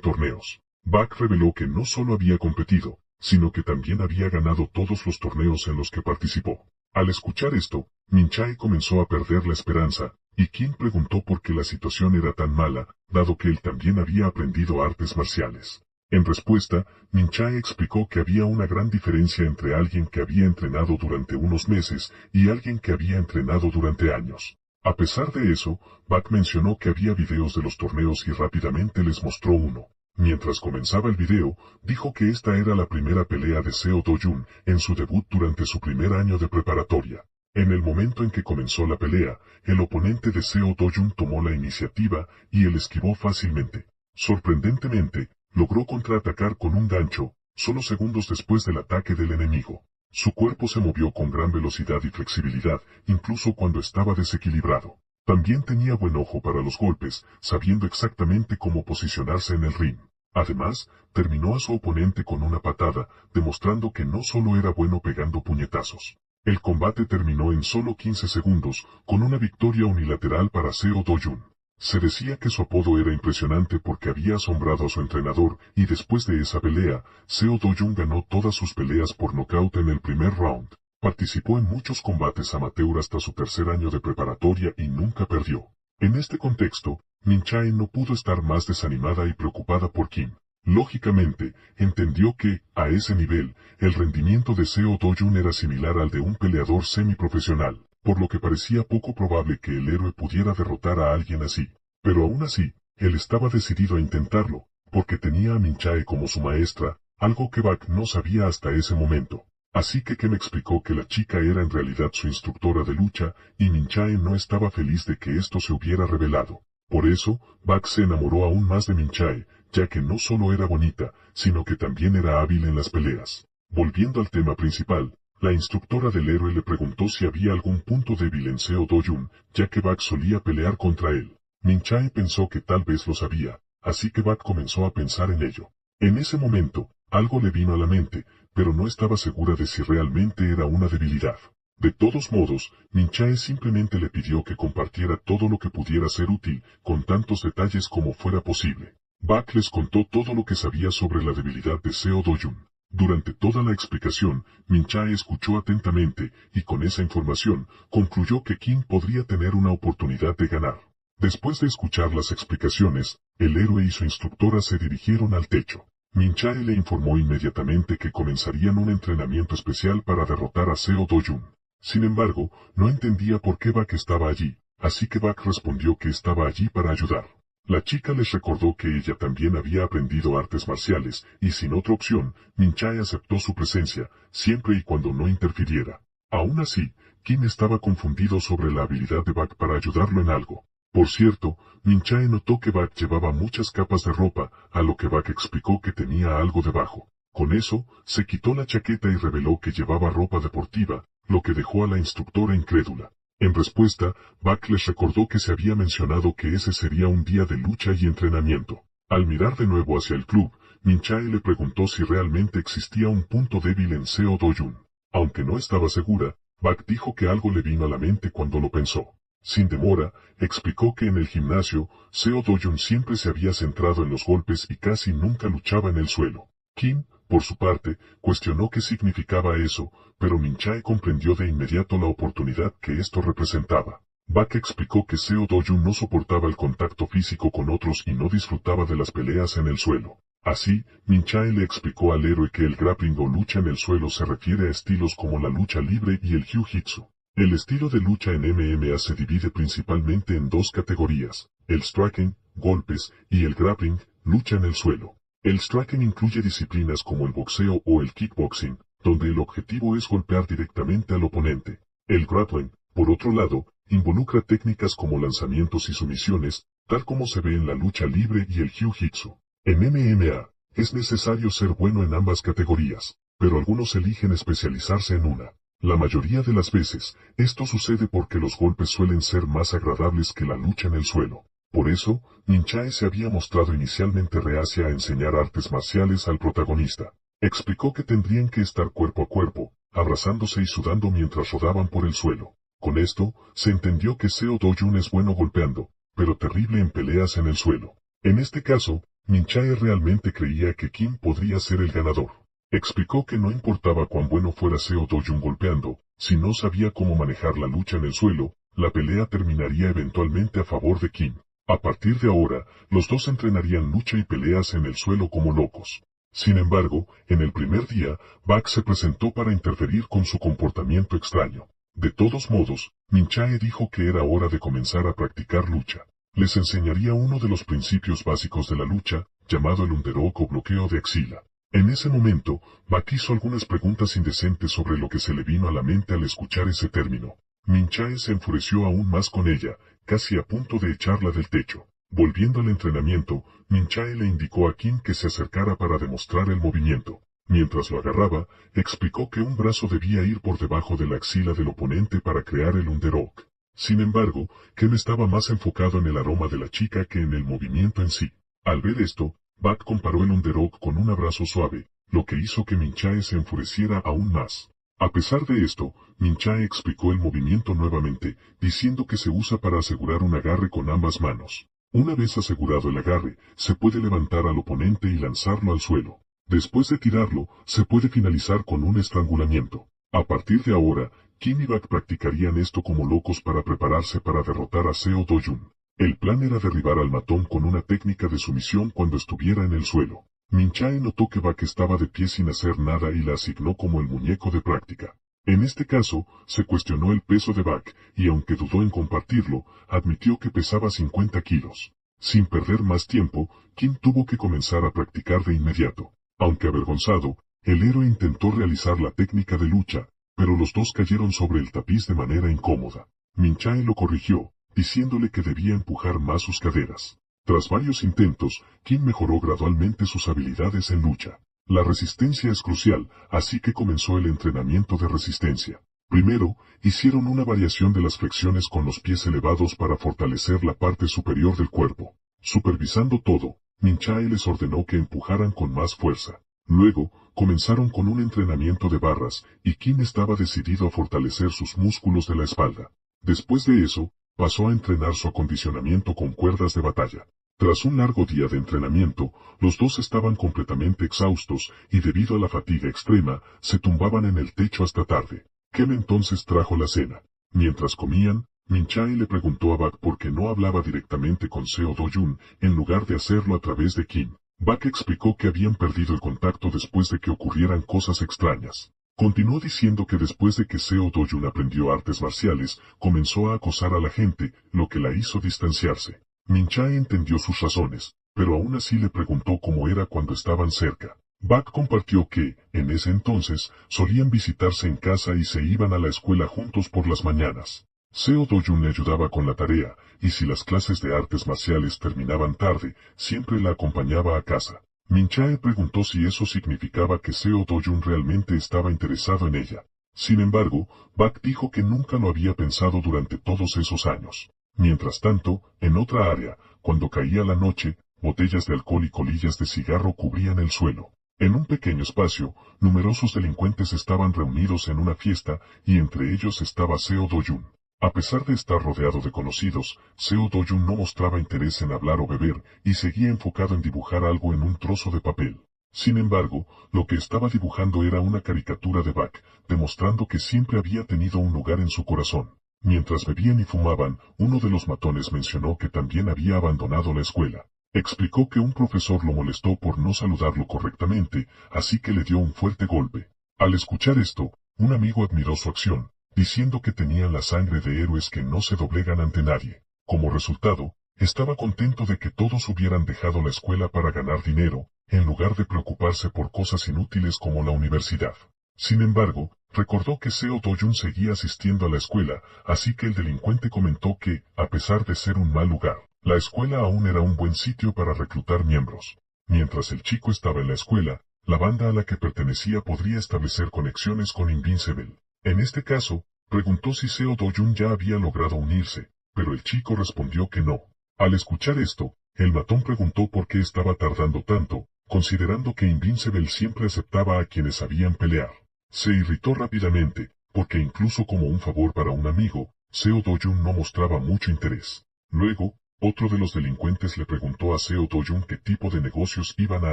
torneos. Bak reveló que no solo había competido, sino que también había ganado todos los torneos en los que participó. Al escuchar esto, Min Chae comenzó a perder la esperanza, y Kim preguntó por qué la situación era tan mala, dado que él también había aprendido artes marciales. En respuesta, Min Chae explicó que había una gran diferencia entre alguien que había entrenado durante unos meses y alguien que había entrenado durante años. A pesar de eso, Bak mencionó que había videos de los torneos y rápidamente les mostró uno. Mientras comenzaba el video, dijo que esta era la primera pelea de Seo Do-jun en su debut durante su primer año de preparatoria. En el momento en que comenzó la pelea, el oponente de Seo Do-jun tomó la iniciativa y él esquivó fácilmente. Sorprendentemente, logró contraatacar con un gancho, solo segundos después del ataque del enemigo. Su cuerpo se movió con gran velocidad y flexibilidad, incluso cuando estaba desequilibrado. También tenía buen ojo para los golpes, sabiendo exactamente cómo posicionarse en el ring. Además, terminó a su oponente con una patada, demostrando que no solo era bueno pegando puñetazos. El combate terminó en solo 15 segundos, con una victoria unilateral para Seo Do-jun. Se decía que su apodo era impresionante porque había asombrado a su entrenador, y después de esa pelea, Seo Do-jun ganó todas sus peleas por nocaut en el primer round. Participó en muchos combates amateur hasta su tercer año de preparatoria y nunca perdió. En este contexto, Min Chae no pudo estar más desanimada y preocupada por Kim. Lógicamente, entendió que, a ese nivel, el rendimiento de Seo Do-jun era similar al de un peleador semiprofesional, por lo que parecía poco probable que el héroe pudiera derrotar a alguien así. Pero aún así, él estaba decidido a intentarlo, porque tenía a Min Chae como su maestra, algo que Bak no sabía hasta ese momento. Así que Kim explicó que la chica era en realidad su instructora de lucha, y Min Chae no estaba feliz de que esto se hubiera revelado. Por eso, Bak se enamoró aún más de Min Chae, ya que no solo era bonita, sino que también era hábil en las peleas. Volviendo al tema principal, la instructora del héroe le preguntó si había algún punto débil en Seo Do-jun, ya que Bak solía pelear contra él. Min Chae pensó que tal vez lo sabía, así que Bak comenzó a pensar en ello. En ese momento, algo le vino a la mente, pero no estaba segura de si realmente era una debilidad. De todos modos, Min Chae simplemente le pidió que compartiera todo lo que pudiera ser útil, con tantos detalles como fuera posible. Bak les contó todo lo que sabía sobre la debilidad de Seo Do-jun. Durante toda la explicación, Min Chae escuchó atentamente, y con esa información, concluyó que Kim podría tener una oportunidad de ganar. Después de escuchar las explicaciones, el héroe y su instructora se dirigieron al techo. Min Chae le informó inmediatamente que comenzarían un entrenamiento especial para derrotar a Seo Do-jun. Sin embargo, no entendía por qué Bak estaba allí, así que Bak respondió que estaba allí para ayudar. La chica les recordó que ella también había aprendido artes marciales, y sin otra opción, Min Chae aceptó su presencia, siempre y cuando no interfiriera. Aún así, Kim estaba confundido sobre la habilidad de Bak para ayudarlo en algo. Por cierto, Min Chae notó que Bak llevaba muchas capas de ropa, a lo que Bak explicó que tenía algo debajo. Con eso, se quitó la chaqueta y reveló que llevaba ropa deportiva, lo que dejó a la instructora incrédula. En respuesta, Bak les recordó que se había mencionado que ese sería un día de lucha y entrenamiento. Al mirar de nuevo hacia el club, Min Chae le preguntó si realmente existía un punto débil en Seo Do-jun. Aunque no estaba segura, Bak dijo que algo le vino a la mente cuando lo pensó. Sin demora, explicó que en el gimnasio, Seo Do-jun siempre se había centrado en los golpes y casi nunca luchaba en el suelo. Kim, por su parte, cuestionó qué significaba eso, pero Min Chae comprendió de inmediato la oportunidad que esto representaba. Bak explicó que Seo Do-jun no soportaba el contacto físico con otros y no disfrutaba de las peleas en el suelo. Así, Min Chae le explicó al héroe que el grappling o lucha en el suelo se refiere a estilos como la lucha libre y el jiu-jitsu. El estilo de lucha en MMA se divide principalmente en dos categorías, el striking, golpes, y el grappling, lucha en el suelo. El striking incluye disciplinas como el boxeo o el kickboxing, donde el objetivo es golpear directamente al oponente. El grappling, por otro lado, involucra técnicas como lanzamientos y sumisiones, tal como se ve en la lucha libre y el jiu-jitsu. En MMA, es necesario ser bueno en ambas categorías, pero algunos eligen especializarse en una. La mayoría de las veces, esto sucede porque los golpes suelen ser más agradables que la lucha en el suelo. Por eso, Min Chae se había mostrado inicialmente reacia a enseñar artes marciales al protagonista. Explicó que tendrían que estar cuerpo a cuerpo, abrazándose y sudando mientras rodaban por el suelo. Con esto, se entendió que Seo Do-jun es bueno golpeando, pero terrible en peleas en el suelo. En este caso, Min Chae realmente creía que Kim podría ser el ganador. Explicó que no importaba cuán bueno fuera Seo Do-jun golpeando, si no sabía cómo manejar la lucha en el suelo, la pelea terminaría eventualmente a favor de Kim. A partir de ahora, los dos entrenarían lucha y peleas en el suelo como locos. Sin embargo, en el primer día, Bak se presentó para interferir con su comportamiento extraño. De todos modos, Min Chae dijo que era hora de comenzar a practicar lucha. Les enseñaría uno de los principios básicos de la lucha, llamado el underhook o bloqueo de axila. En ese momento, Bak hizo algunas preguntas indecentes sobre lo que se le vino a la mente al escuchar ese término. Min Chae se enfureció aún más con ella, casi a punto de echarla del techo. Volviendo al entrenamiento, Min Chae le indicó a Kim que se acercara para demostrar el movimiento. Mientras lo agarraba, explicó que un brazo debía ir por debajo de la axila del oponente para crear el underhook. Sin embargo, Kim estaba más enfocado en el aroma de la chica que en el movimiento en sí. Al ver esto, Bak comparó el underhook con un abrazo suave, lo que hizo que Min Chae se enfureciera aún más. A pesar de esto, Min Chae explicó el movimiento nuevamente, diciendo que se usa para asegurar un agarre con ambas manos. Una vez asegurado el agarre, se puede levantar al oponente y lanzarlo al suelo. Después de tirarlo, se puede finalizar con un estrangulamiento. A partir de ahora, Kim y Bak practicarían esto como locos para prepararse para derrotar a Seo Do-jun. El plan era derribar al matón con una técnica de sumisión cuando estuviera en el suelo. Min Chae notó que Bak estaba de pie sin hacer nada y la asignó como el muñeco de práctica. En este caso, se cuestionó el peso de Bak, y aunque dudó en compartirlo, admitió que pesaba 50 kilos. Sin perder más tiempo, Kim tuvo que comenzar a practicar de inmediato. Aunque avergonzado, el héroe intentó realizar la técnica de lucha, pero los dos cayeron sobre el tapiz de manera incómoda. Min Chae lo corrigió, diciéndole que debía empujar más sus caderas. Tras varios intentos, Kim mejoró gradualmente sus habilidades en lucha. La resistencia es crucial, así que comenzó el entrenamiento de resistencia. Primero, hicieron una variación de las flexiones con los pies elevados para fortalecer la parte superior del cuerpo. Supervisando todo, Min Chae les ordenó que empujaran con más fuerza. Luego, comenzaron con un entrenamiento de barras, y Kim estaba decidido a fortalecer sus músculos de la espalda. Después de eso, pasó a entrenar su acondicionamiento con cuerdas de batalla. Tras un largo día de entrenamiento, los dos estaban completamente exhaustos, y debido a la fatiga extrema, se tumbaban en el techo hasta tarde. Kim entonces trajo la cena. Mientras comían, Min Chae le preguntó a Bak por qué no hablaba directamente con Seo Do-jun, en lugar de hacerlo a través de Kim. Bak explicó que habían perdido el contacto después de que ocurrieran cosas extrañas. Continuó diciendo que después de que Seo Do-jun aprendió artes marciales, comenzó a acosar a la gente, lo que la hizo distanciarse. Min Chae entendió sus razones, pero aún así le preguntó cómo era cuando estaban cerca. Bak compartió que, en ese entonces, solían visitarse en casa y se iban a la escuela juntos por las mañanas. Seo Do-jun le ayudaba con la tarea, y si las clases de artes marciales terminaban tarde, siempre la acompañaba a casa. Min Chae preguntó si eso significaba que Seo Do-jun realmente estaba interesado en ella. Sin embargo, Bak dijo que nunca lo había pensado durante todos esos años. Mientras tanto, en otra área, cuando caía la noche, botellas de alcohol y colillas de cigarro cubrían el suelo. En un pequeño espacio, numerosos delincuentes estaban reunidos en una fiesta, y entre ellos estaba Seo Do-jun. A pesar de estar rodeado de conocidos, Seo Do-jun no mostraba interés en hablar o beber, y seguía enfocado en dibujar algo en un trozo de papel. Sin embargo, lo que estaba dibujando era una caricatura de Bak, demostrando que siempre había tenido un lugar en su corazón. Mientras bebían y fumaban, uno de los matones mencionó que también había abandonado la escuela. Explicó que un profesor lo molestó por no saludarlo correctamente, así que le dio un fuerte golpe. Al escuchar esto, un amigo admiró su acción, diciendo que tenían la sangre de héroes que no se doblegan ante nadie. Como resultado, estaba contento de que todos hubieran dejado la escuela para ganar dinero, en lugar de preocuparse por cosas inútiles como la universidad. Sin embargo, recordó que Seo Do-jun seguía asistiendo a la escuela, así que el delincuente comentó que, a pesar de ser un mal lugar, la escuela aún era un buen sitio para reclutar miembros. Mientras el chico estaba en la escuela, la banda a la que pertenecía podría establecer conexiones con Invincible. En este caso, preguntó si Seo Do-jun ya había logrado unirse, pero el chico respondió que no. Al escuchar esto, el matón preguntó por qué estaba tardando tanto, considerando que Invincible siempre aceptaba a quienes sabían pelear. Se irritó rápidamente, porque incluso como un favor para un amigo, Seo Do-jun no mostraba mucho interés. Luego, otro de los delincuentes le preguntó a Seo Do-jun qué tipo de negocios iban a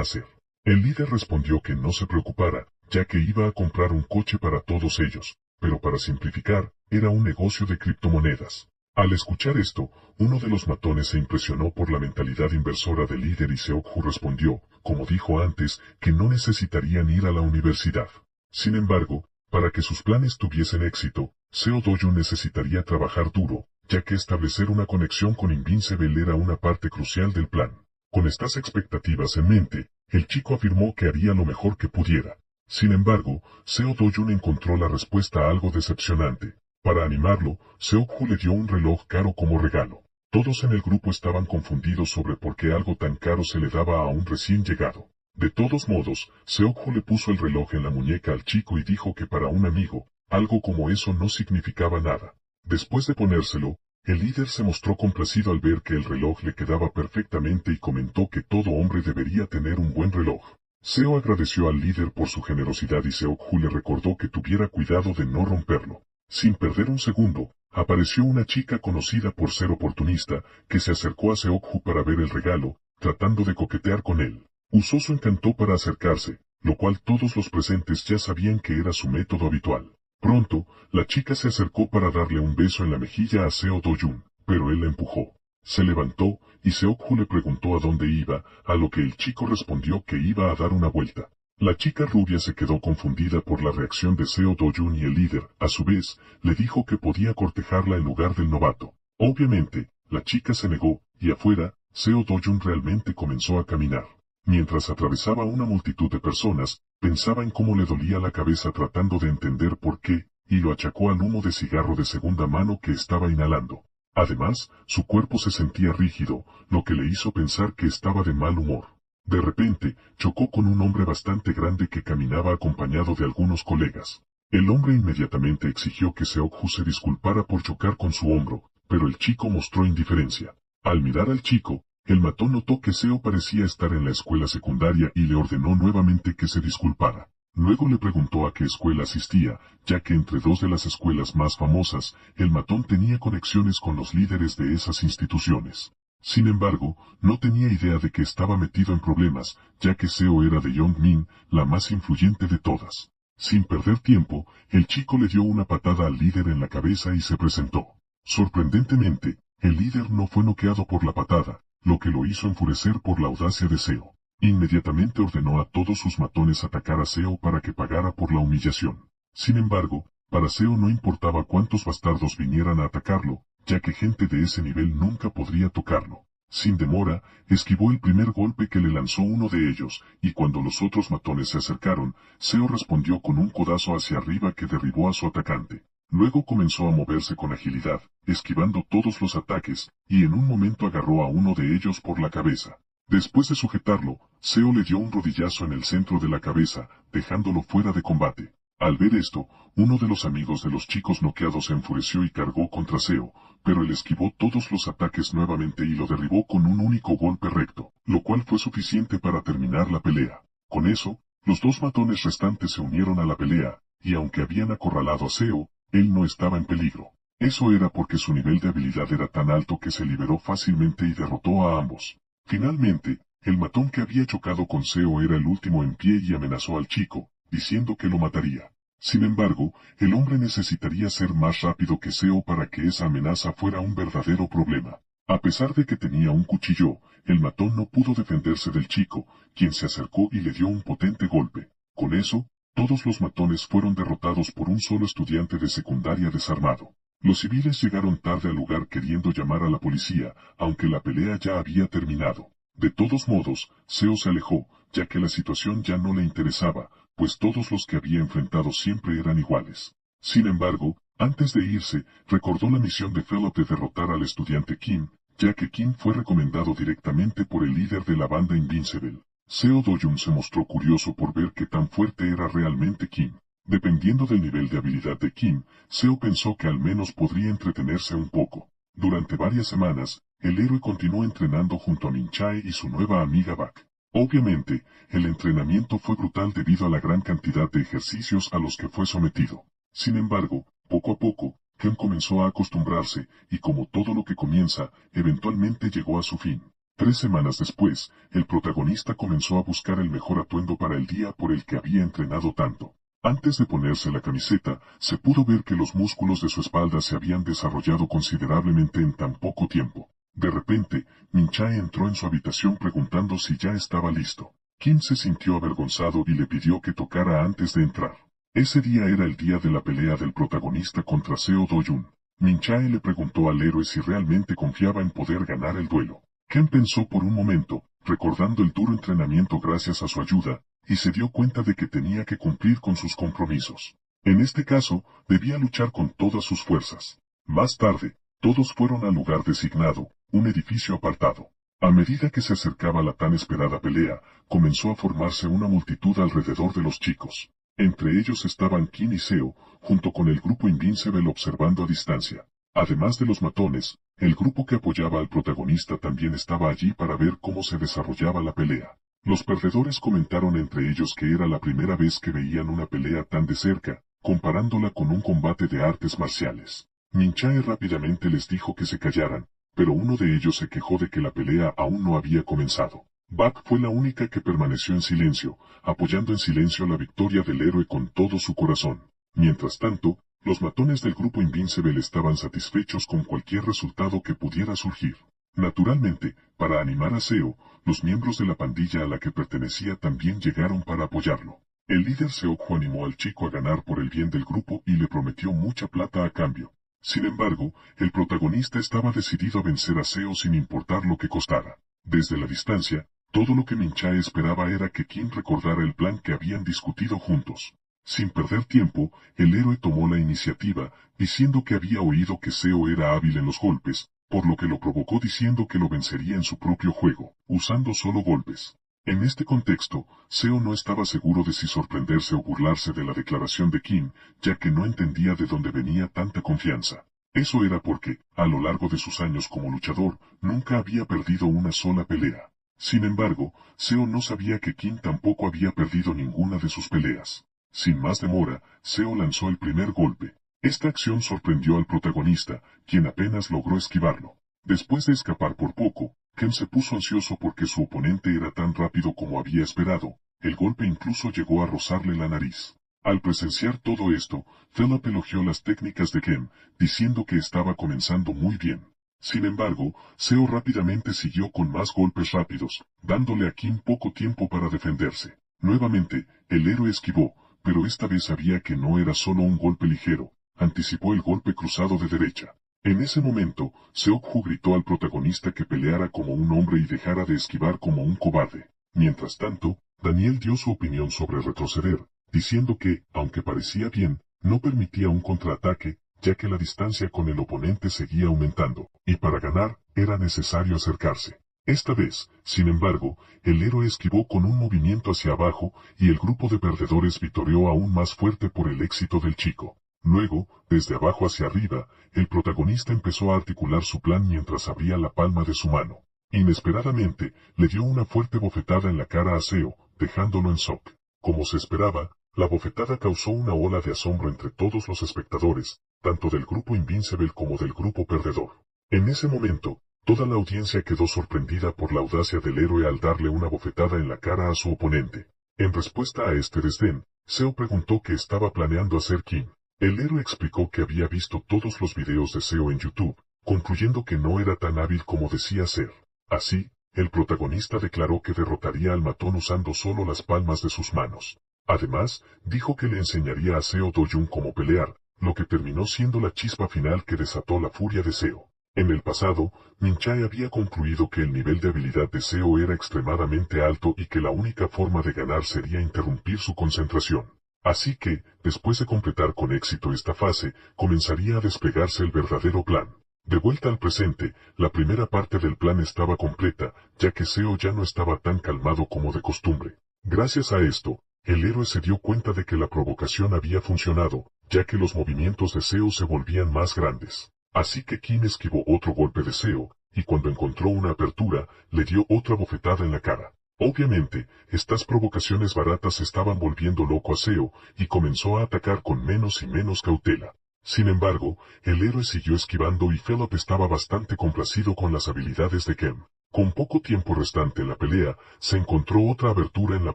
hacer. El líder respondió que no se preocupara, ya que iba a comprar un coche para todos ellos, pero para simplificar, era un negocio de criptomonedas. Al escuchar esto, uno de los matones se impresionó por la mentalidad inversora del líder y Seok-ju respondió, como dijo antes, que no necesitarían ir a la universidad. Sin embargo, para que sus planes tuviesen éxito, Seo Do-jun necesitaría trabajar duro, ya que establecer una conexión con Invincible era una parte crucial del plan. Con estas expectativas en mente, el chico afirmó que haría lo mejor que pudiera. Sin embargo, Seo Do-jun encontró la respuesta algo decepcionante. Para animarlo, Seok-ju le dio un reloj caro como regalo. Todos en el grupo estaban confundidos sobre por qué algo tan caro se le daba a un recién llegado. De todos modos, Seok-ju le puso el reloj en la muñeca al chico y dijo que para un amigo, algo como eso no significaba nada. Después de ponérselo, el líder se mostró complacido al ver que el reloj le quedaba perfectamente y comentó que todo hombre debería tener un buen reloj. Seo agradeció al líder por su generosidad y Seok-ju le recordó que tuviera cuidado de no romperlo. Sin perder un segundo, apareció una chica conocida por ser oportunista, que se acercó a Seok-ju para ver el regalo, tratando de coquetear con él. Usó su encanto para acercarse, lo cual todos los presentes ya sabían que era su método habitual. Pronto, la chica se acercó para darle un beso en la mejilla a Seo Do-jun, pero él la empujó. Se levantó, y Seok-ju le preguntó a dónde iba, a lo que el chico respondió que iba a dar una vuelta. La chica rubia se quedó confundida por la reacción de Seo Do-jun y el líder, a su vez, le dijo que podía cortejarla en lugar del novato. Obviamente, la chica se negó, y afuera, Seo Do-jun realmente comenzó a caminar. Mientras atravesaba una multitud de personas, pensaba en cómo le dolía la cabeza tratando de entender por qué, y lo achacó al humo de cigarro de segunda mano que estaba inhalando. Además, su cuerpo se sentía rígido, lo que le hizo pensar que estaba de mal humor. De repente, chocó con un hombre bastante grande que caminaba acompañado de algunos colegas. El hombre inmediatamente exigió que Seok-ju se disculpara por chocar con su hombro, pero el chico mostró indiferencia. Al mirar al chico, el matón notó que Seo parecía estar en la escuela secundaria y le ordenó nuevamente que se disculpara. Luego le preguntó a qué escuela asistía, ya que entre dos de las escuelas más famosas, el matón tenía conexiones con los líderes de esas instituciones. Sin embargo, no tenía idea de que estaba metido en problemas, ya que Seo era de Yongmin, la más influyente de todas. Sin perder tiempo, el chico le dio una patada al líder en la cabeza y se presentó. Sorprendentemente, el líder no fue noqueado por la patada, lo que lo hizo enfurecer por la audacia de Seo. Inmediatamente ordenó a todos sus matones atacar a Seo para que pagara por la humillación. Sin embargo, para Seo no importaba cuántos bastardos vinieran a atacarlo, ya que gente de ese nivel nunca podría tocarlo. Sin demora, esquivó el primer golpe que le lanzó uno de ellos, y cuando los otros matones se acercaron, Seo respondió con un codazo hacia arriba que derribó a su atacante. Luego comenzó a moverse con agilidad, esquivando todos los ataques, y en un momento agarró a uno de ellos por la cabeza. Después de sujetarlo, Seo le dio un rodillazo en el centro de la cabeza, dejándolo fuera de combate. Al ver esto, uno de los amigos de los chicos noqueados se enfureció y cargó contra Seo, pero él esquivó todos los ataques nuevamente y lo derribó con un único golpe recto, lo cual fue suficiente para terminar la pelea. Con eso, los dos matones restantes se unieron a la pelea, y aunque habían acorralado a Seo, él no estaba en peligro. Eso era porque su nivel de habilidad era tan alto que se liberó fácilmente y derrotó a ambos. Finalmente, el matón que había chocado con Seo era el último en pie y amenazó al chico, diciendo que lo mataría. Sin embargo, el hombre necesitaría ser más rápido que Seo para que esa amenaza fuera un verdadero problema. A pesar de que tenía un cuchillo, el matón no pudo defenderse del chico, quien se acercó y le dio un potente golpe. Con eso, todos los matones fueron derrotados por un solo estudiante de secundaria desarmado. Los civiles llegaron tarde al lugar queriendo llamar a la policía, aunque la pelea ya había terminado. De todos modos, Seo se alejó, ya que la situación ya no le interesaba, pues todos los que había enfrentado siempre eran iguales. Sin embargo, antes de irse, recordó la misión de Philip de derrotar al estudiante Kim, ya que Kim fue recomendado directamente por el líder de la banda Invincible. Seo Do-jun se mostró curioso por ver qué tan fuerte era realmente Kim. Dependiendo del nivel de habilidad de Kim, Seo pensó que al menos podría entretenerse un poco. Durante varias semanas, el héroe continuó entrenando junto a Min Chae y su nueva amiga Bak. Obviamente, el entrenamiento fue brutal debido a la gran cantidad de ejercicios a los que fue sometido. Sin embargo, poco a poco, Ken comenzó a acostumbrarse, y como todo lo que comienza, eventualmente llegó a su fin. 3 semanas después, el protagonista comenzó a buscar el mejor atuendo para el día por el que había entrenado tanto. Antes de ponerse la camiseta, se pudo ver que los músculos de su espalda se habían desarrollado considerablemente en tan poco tiempo. De repente, Min Chae entró en su habitación preguntando si ya estaba listo. Kim se sintió avergonzado y le pidió que tocara antes de entrar. Ese día era el día de la pelea del protagonista contra Seo Do-jun. Min Chae le preguntó al héroe si realmente confiaba en poder ganar el duelo. Ken pensó por un momento, recordando el duro entrenamiento gracias a su ayuda, y se dio cuenta de que tenía que cumplir con sus compromisos. En este caso, debía luchar con todas sus fuerzas. Más tarde, todos fueron al lugar designado, un edificio apartado. A medida que se acercaba la tan esperada pelea, comenzó a formarse una multitud alrededor de los chicos. Entre ellos estaban Kim y Seo, junto con el grupo Invincible observando a distancia. Además de los matones, el grupo que apoyaba al protagonista también estaba allí para ver cómo se desarrollaba la pelea. Los perdedores comentaron entre ellos que era la primera vez que veían una pelea tan de cerca, comparándola con un combate de artes marciales. Min Chae rápidamente les dijo que se callaran, pero uno de ellos se quejó de que la pelea aún no había comenzado. Bak fue la única que permaneció en silencio, apoyando en silencio la victoria del héroe con todo su corazón. Mientras tanto, los matones del grupo Invincible estaban satisfechos con cualquier resultado que pudiera surgir. Naturalmente, para animar a Seo, los miembros de la pandilla a la que pertenecía también llegaron para apoyarlo. El líder Seokjo animó al chico a ganar por el bien del grupo y le prometió mucha plata a cambio. Sin embargo, el protagonista estaba decidido a vencer a Seo sin importar lo que costara. Desde la distancia, todo lo que Min Chae esperaba era que Kim recordara el plan que habían discutido juntos. Sin perder tiempo, el héroe tomó la iniciativa, diciendo que había oído que Seo era hábil en los golpes, por lo que lo provocó diciendo que lo vencería en su propio juego, usando solo golpes. En este contexto, Seo no estaba seguro de si sorprenderse o burlarse de la declaración de Kim, ya que no entendía de dónde venía tanta confianza. Eso era porque, a lo largo de sus años como luchador, nunca había perdido una sola pelea. Sin embargo, Seo no sabía que Kim tampoco había perdido ninguna de sus peleas. Sin más demora, Seo lanzó el primer golpe. Esta acción sorprendió al protagonista, quien apenas logró esquivarlo. Después de escapar por poco, Ken se puso ansioso porque su oponente era tan rápido como había esperado. El golpe incluso llegó a rozarle la nariz. Al presenciar todo esto, Philip elogió las técnicas de Ken, diciendo que estaba comenzando muy bien. Sin embargo, Seo rápidamente siguió con más golpes rápidos, dándole a Kim poco tiempo para defenderse. Nuevamente, el héroe esquivó, pero esta vez sabía que no era solo un golpe ligero, anticipó el golpe cruzado de derecha. En ese momento, Seokju gritó al protagonista que peleara como un hombre y dejara de esquivar como un cobarde. Mientras tanto, Daniel dio su opinión sobre retroceder, diciendo que, aunque parecía bien, no permitía un contraataque, ya que la distancia con el oponente seguía aumentando, y para ganar, era necesario acercarse. Esta vez, sin embargo, el héroe esquivó con un movimiento hacia abajo, y el grupo de perdedores vitoreó aún más fuerte por el éxito del chico. Luego, desde abajo hacia arriba, el protagonista empezó a articular su plan mientras abría la palma de su mano. Inesperadamente, le dio una fuerte bofetada en la cara a Seo, dejándolo en shock. Como se esperaba, la bofetada causó una ola de asombro entre todos los espectadores, tanto del grupo Invincible como del grupo perdedor. En ese momento, toda la audiencia quedó sorprendida por la audacia del héroe al darle una bofetada en la cara a su oponente. En respuesta a este desdén, Seo preguntó qué estaba planeando hacer Kim. El héroe explicó que había visto todos los videos de Seo en YouTube, concluyendo que no era tan hábil como decía ser. Así, el protagonista declaró que derrotaría al matón usando solo las palmas de sus manos. Además, dijo que le enseñaría a Seo Do-jun cómo pelear, lo que terminó siendo la chispa final que desató la furia de Seo. En el pasado, Min Chae había concluido que el nivel de habilidad de Seo era extremadamente alto y que la única forma de ganar sería interrumpir su concentración. Así que, después de completar con éxito esta fase, comenzaría a desplegarse el verdadero plan. De vuelta al presente, la primera parte del plan estaba completa, ya que Seo ya no estaba tan calmado como de costumbre. Gracias a esto, el héroe se dio cuenta de que la provocación había funcionado, ya que los movimientos de Seo se volvían más grandes. Así que Kim esquivó otro golpe de Seo, y cuando encontró una apertura, le dio otra bofetada en la cara. Obviamente, estas provocaciones baratas estaban volviendo loco a Seo, y comenzó a atacar con menos y menos cautela. Sin embargo, el héroe siguió esquivando y Philip estaba bastante complacido con las habilidades de Kim. Con poco tiempo restante en la pelea, se encontró otra abertura en la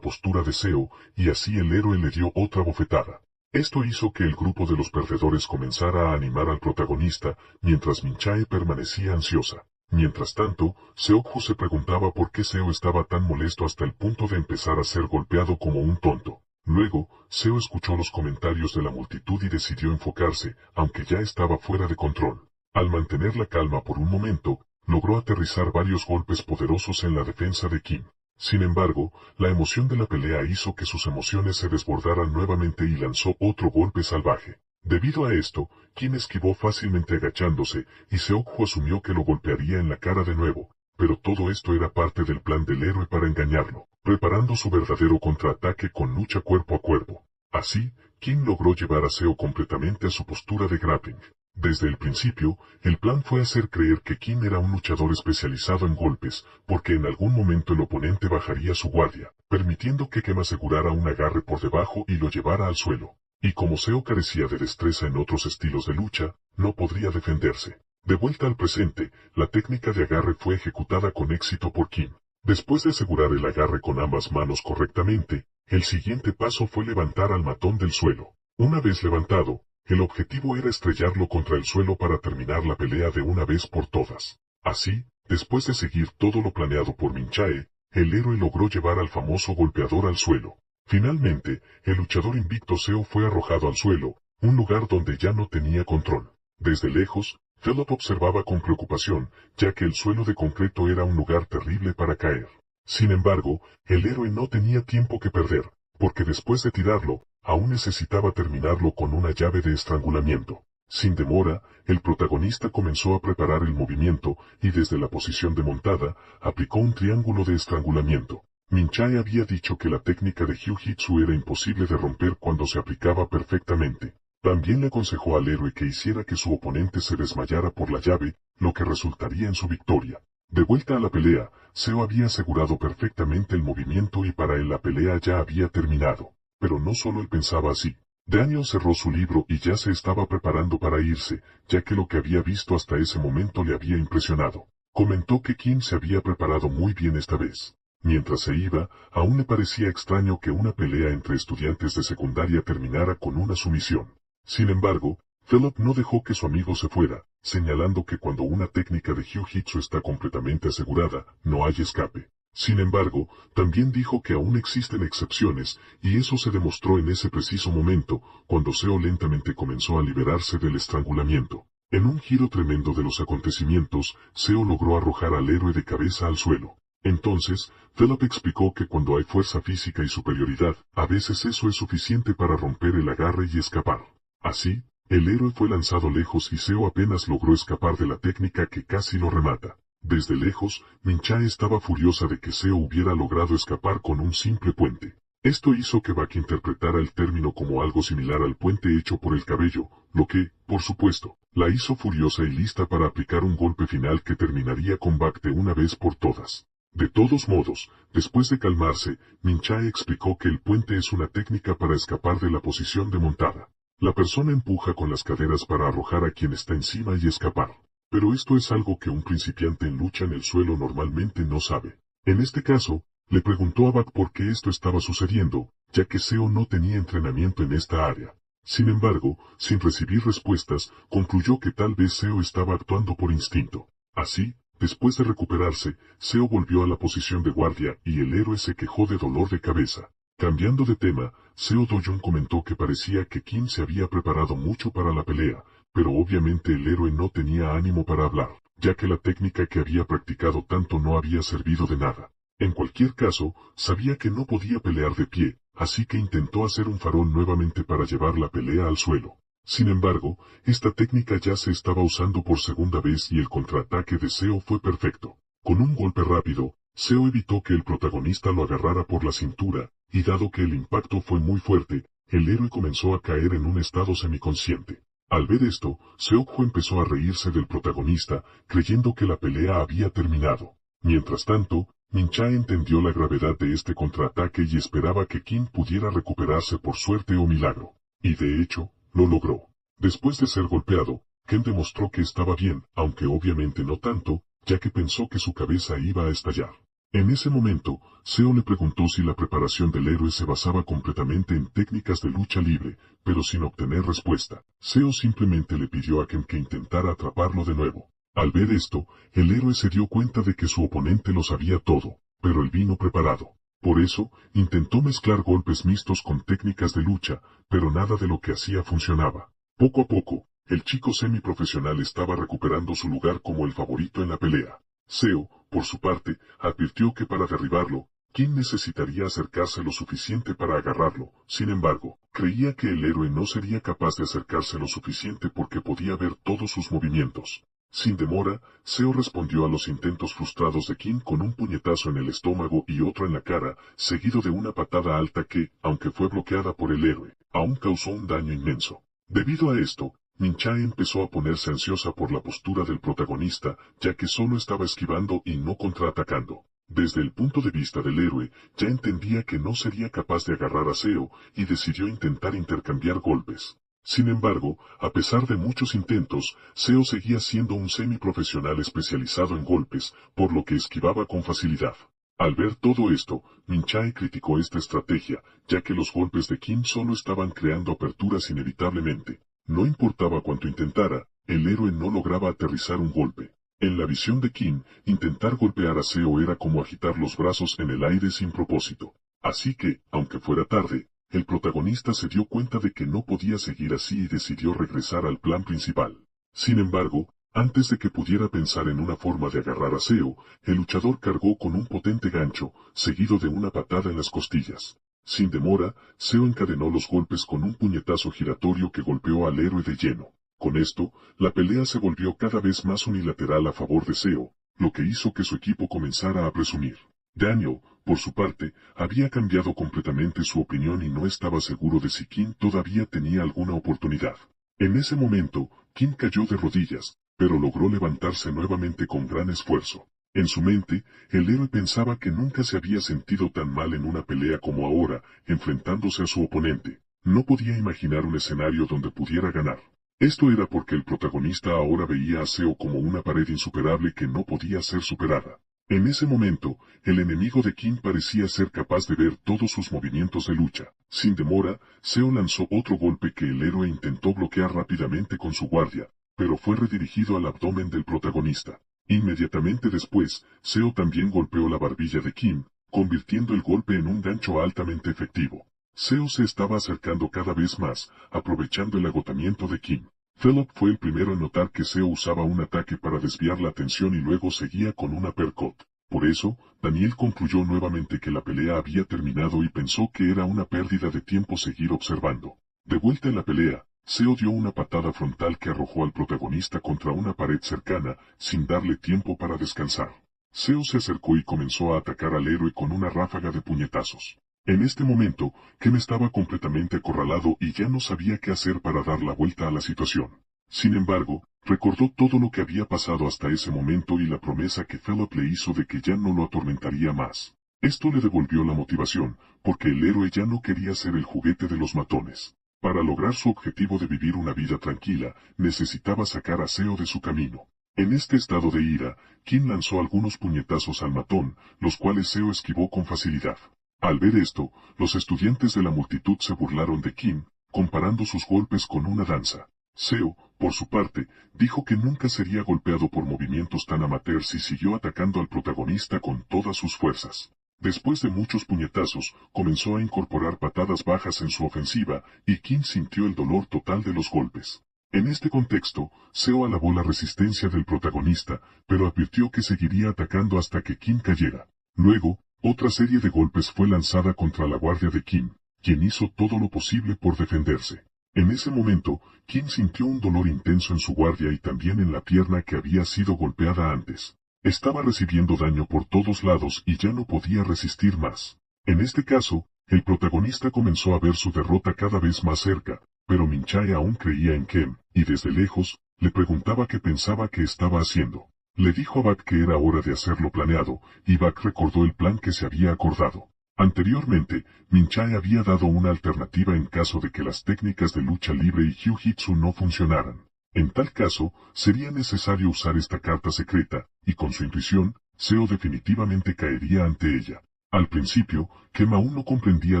postura de Seo, y así el héroe le dio otra bofetada. Esto hizo que el grupo de los perdedores comenzara a animar al protagonista, mientras Min-chae permanecía ansiosa. Mientras tanto, Seokju se preguntaba por qué Seo estaba tan molesto hasta el punto de empezar a ser golpeado como un tonto. Luego, Seo escuchó los comentarios de la multitud y decidió enfocarse, aunque ya estaba fuera de control. Al mantener la calma por un momento, logró aterrizar varios golpes poderosos en la defensa de Kim. Sin embargo, la emoción de la pelea hizo que sus emociones se desbordaran nuevamente y lanzó otro golpe salvaje. Debido a esto, Kim esquivó fácilmente agachándose, y Seokju asumió que lo golpearía en la cara de nuevo, pero todo esto era parte del plan del héroe para engañarlo, preparando su verdadero contraataque con lucha cuerpo a cuerpo. Así, Kim logró llevar a Seo completamente a su postura de grappling. Desde el principio, el plan fue hacer creer que Kim era un luchador especializado en golpes, porque en algún momento el oponente bajaría su guardia, permitiendo que Kim asegurara un agarre por debajo y lo llevara al suelo. Y como Seo carecía de destreza en otros estilos de lucha, no podría defenderse. De vuelta al presente, la técnica de agarre fue ejecutada con éxito por Kim. Después de asegurar el agarre con ambas manos correctamente, el siguiente paso fue levantar al matón del suelo. Una vez levantado, el objetivo era estrellarlo contra el suelo para terminar la pelea de una vez por todas. Así, después de seguir todo lo planeado por Min-chae, el héroe logró llevar al famoso golpeador al suelo. Finalmente, el luchador invicto Seo fue arrojado al suelo, un lugar donde ya no tenía control. Desde lejos, Philip observaba con preocupación, ya que el suelo de concreto era un lugar terrible para caer. Sin embargo, el héroe no tenía tiempo que perder, porque después de tirarlo, aún necesitaba terminarlo con una llave de estrangulamiento. Sin demora, el protagonista comenzó a preparar el movimiento, y desde la posición de montada, aplicó un triángulo de estrangulamiento. Min-chae había dicho que la técnica de Jiu-Jitsu era imposible de romper cuando se aplicaba perfectamente. También le aconsejó al héroe que hiciera que su oponente se desmayara por la llave, lo que resultaría en su victoria. De vuelta a la pelea, Seo había asegurado perfectamente el movimiento y para él la pelea ya había terminado. Pero no solo él pensaba así. Daniel cerró su libro y ya se estaba preparando para irse, ya que lo que había visto hasta ese momento le había impresionado. Comentó que Kim se había preparado muy bien esta vez. Mientras se iba, aún le parecía extraño que una pelea entre estudiantes de secundaria terminara con una sumisión. Sin embargo, Philip no dejó que su amigo se fuera, señalando que cuando una técnica de Jiu-Jitsu está completamente asegurada, no hay escape. Sin embargo, también dijo que aún existen excepciones, y eso se demostró en ese preciso momento, cuando Seo lentamente comenzó a liberarse del estrangulamiento. En un giro tremendo de los acontecimientos, Seo logró arrojar al héroe de cabeza al suelo. Entonces, Philip explicó que cuando hay fuerza física y superioridad, a veces eso es suficiente para romper el agarre y escapar. Así, el héroe fue lanzado lejos y Seo apenas logró escapar de la técnica que casi lo remata. Desde lejos, Min-chae estaba furiosa de que Seo hubiera logrado escapar con un simple puente. Esto hizo que Bak interpretara el término como algo similar al puente hecho por el cabello, lo que, por supuesto, la hizo furiosa y lista para aplicar un golpe final que terminaría con Bak de una vez por todas. De todos modos, después de calmarse, Min-chae explicó que el puente es una técnica para escapar de la posición de montada. La persona empuja con las caderas para arrojar a quien está encima y escapar. Pero esto es algo que un principiante en lucha en el suelo normalmente no sabe. En este caso, le preguntó a Bak por qué esto estaba sucediendo, ya que Seo no tenía entrenamiento en esta área. Sin embargo, sin recibir respuestas, concluyó que tal vez Seo estaba actuando por instinto. Así, después de recuperarse, Seo volvió a la posición de guardia y el héroe se quejó de dolor de cabeza. Cambiando de tema, Seo Do-jun comentó que parecía que Kim se había preparado mucho para la pelea, pero obviamente el héroe no tenía ánimo para hablar, ya que la técnica que había practicado tanto no había servido de nada. En cualquier caso, sabía que no podía pelear de pie, así que intentó hacer un farol nuevamente para llevar la pelea al suelo. Sin embargo, esta técnica ya se estaba usando por segunda vez y el contraataque de Seo fue perfecto. Con un golpe rápido, Seo evitó que el protagonista lo agarrara por la cintura, y dado que el impacto fue muy fuerte, el héroe comenzó a caer en un estado semiconsciente. Al ver esto, Seokjo empezó a reírse del protagonista, creyendo que la pelea había terminado. Mientras tanto, Min-chae entendió la gravedad de este contraataque y esperaba que Kim pudiera recuperarse por suerte o milagro. Y de hecho, lo logró. Después de ser golpeado, Ken demostró que estaba bien, aunque obviamente no tanto, ya que pensó que su cabeza iba a estallar. En ese momento, Seo le preguntó si la preparación del héroe se basaba completamente en técnicas de lucha libre, pero sin obtener respuesta. Seo simplemente le pidió a Ken que intentara atraparlo de nuevo. Al ver esto, el héroe se dio cuenta de que su oponente lo sabía todo, pero él vino preparado. Por eso, intentó mezclar golpes mixtos con técnicas de lucha, pero nada de lo que hacía funcionaba. Poco a poco, el chico semiprofesional estaba recuperando su lugar como el favorito en la pelea. Seo, por su parte, advirtió que para derribarlo, Kim necesitaría acercarse lo suficiente para agarrarlo. Sin embargo, creía que el héroe no sería capaz de acercarse lo suficiente porque podía ver todos sus movimientos. Sin demora, Seo respondió a los intentos frustrados de Kim con un puñetazo en el estómago y otro en la cara, seguido de una patada alta que, aunque fue bloqueada por el héroe, aún causó un daño inmenso. Debido a esto, Min-chae empezó a ponerse ansiosa por la postura del protagonista, ya que solo estaba esquivando y no contraatacando. Desde el punto de vista del héroe, ya entendía que no sería capaz de agarrar a Seo, y decidió intentar intercambiar golpes. Sin embargo, a pesar de muchos intentos, Seo seguía siendo un semiprofesional especializado en golpes, por lo que esquivaba con facilidad. Al ver todo esto, Min-chae criticó esta estrategia, ya que los golpes de Kim solo estaban creando aperturas inevitablemente. No importaba cuánto intentara, el héroe no lograba aterrizar un golpe. En la visión de Kim, intentar golpear a Seo era como agitar los brazos en el aire sin propósito. Así que, aunque fuera tarde, el protagonista se dio cuenta de que no podía seguir así y decidió regresar al plan principal. Sin embargo, antes de que pudiera pensar en una forma de agarrar a Seo, el luchador cargó con un potente gancho, seguido de una patada en las costillas. Sin demora, Seo encadenó los golpes con un puñetazo giratorio que golpeó al héroe de lleno. Con esto, la pelea se volvió cada vez más unilateral a favor de Seo, lo que hizo que su equipo comenzara a presumir. Daniel, por su parte, había cambiado completamente su opinión y no estaba seguro de si Kim todavía tenía alguna oportunidad. En ese momento, Kim cayó de rodillas, pero logró levantarse nuevamente con gran esfuerzo. En su mente, el héroe pensaba que nunca se había sentido tan mal en una pelea como ahora, enfrentándose a su oponente. No podía imaginar un escenario donde pudiera ganar. Esto era porque el protagonista ahora veía a Seo como una pared insuperable que no podía ser superada. En ese momento, el enemigo de Kim parecía ser capaz de ver todos sus movimientos de lucha. Sin demora, Seo lanzó otro golpe que el héroe intentó bloquear rápidamente con su guardia, pero fue redirigido al abdomen del protagonista. Inmediatamente después, Seo también golpeó la barbilla de Kim, convirtiendo el golpe en un gancho altamente efectivo. Seo se estaba acercando cada vez más, aprovechando el agotamiento de Kim. Philip fue el primero en notar que Seo usaba un ataque para desviar la atención y luego seguía con un uppercut. Por eso, Daniel concluyó nuevamente que la pelea había terminado y pensó que era una pérdida de tiempo seguir observando. De vuelta en la pelea, Seo dio una patada frontal que arrojó al protagonista contra una pared cercana, sin darle tiempo para descansar. Seo se acercó y comenzó a atacar al héroe con una ráfaga de puñetazos. En este momento, Ken estaba completamente acorralado y ya no sabía qué hacer para dar la vuelta a la situación. Sin embargo, recordó todo lo que había pasado hasta ese momento y la promesa que Philip le hizo de que ya no lo atormentaría más. Esto le devolvió la motivación, porque el héroe ya no quería ser el juguete de los matones. Para lograr su objetivo de vivir una vida tranquila, necesitaba sacar a Seo de su camino. En este estado de ira, Kim lanzó algunos puñetazos al matón, los cuales Seo esquivó con facilidad. Al ver esto, los estudiantes de la multitud se burlaron de Kim, comparando sus golpes con una danza. Seo, por su parte, dijo que nunca sería golpeado por movimientos tan amateurs y siguió atacando al protagonista con todas sus fuerzas. Después de muchos puñetazos, comenzó a incorporar patadas bajas en su ofensiva, y Kim sintió el dolor total de los golpes. En este contexto, Seo alabó la resistencia del protagonista, pero advirtió que seguiría atacando hasta que Kim cayera. Luego, otra serie de golpes fue lanzada contra la guardia de Kim, quien hizo todo lo posible por defenderse. En ese momento, Kim sintió un dolor intenso en su guardia y también en la pierna que había sido golpeada antes. Estaba recibiendo daño por todos lados y ya no podía resistir más. En este caso, El protagonista comenzó a ver su derrota cada vez más cerca, pero Min-chae aún creía en Ken, y desde lejos, le preguntaba qué pensaba que estaba haciendo. Le dijo a Bak que era hora de hacer lo planeado, y Bak recordó el plan que se había acordado. Anteriormente, Min-chae había dado una alternativa en caso de que las técnicas de lucha libre y Jiu-Jitsu no funcionaran. En tal caso, sería necesario usar esta carta secreta, y con su intuición, Seo definitivamente caería ante ella. Al principio, Ken aún no comprendía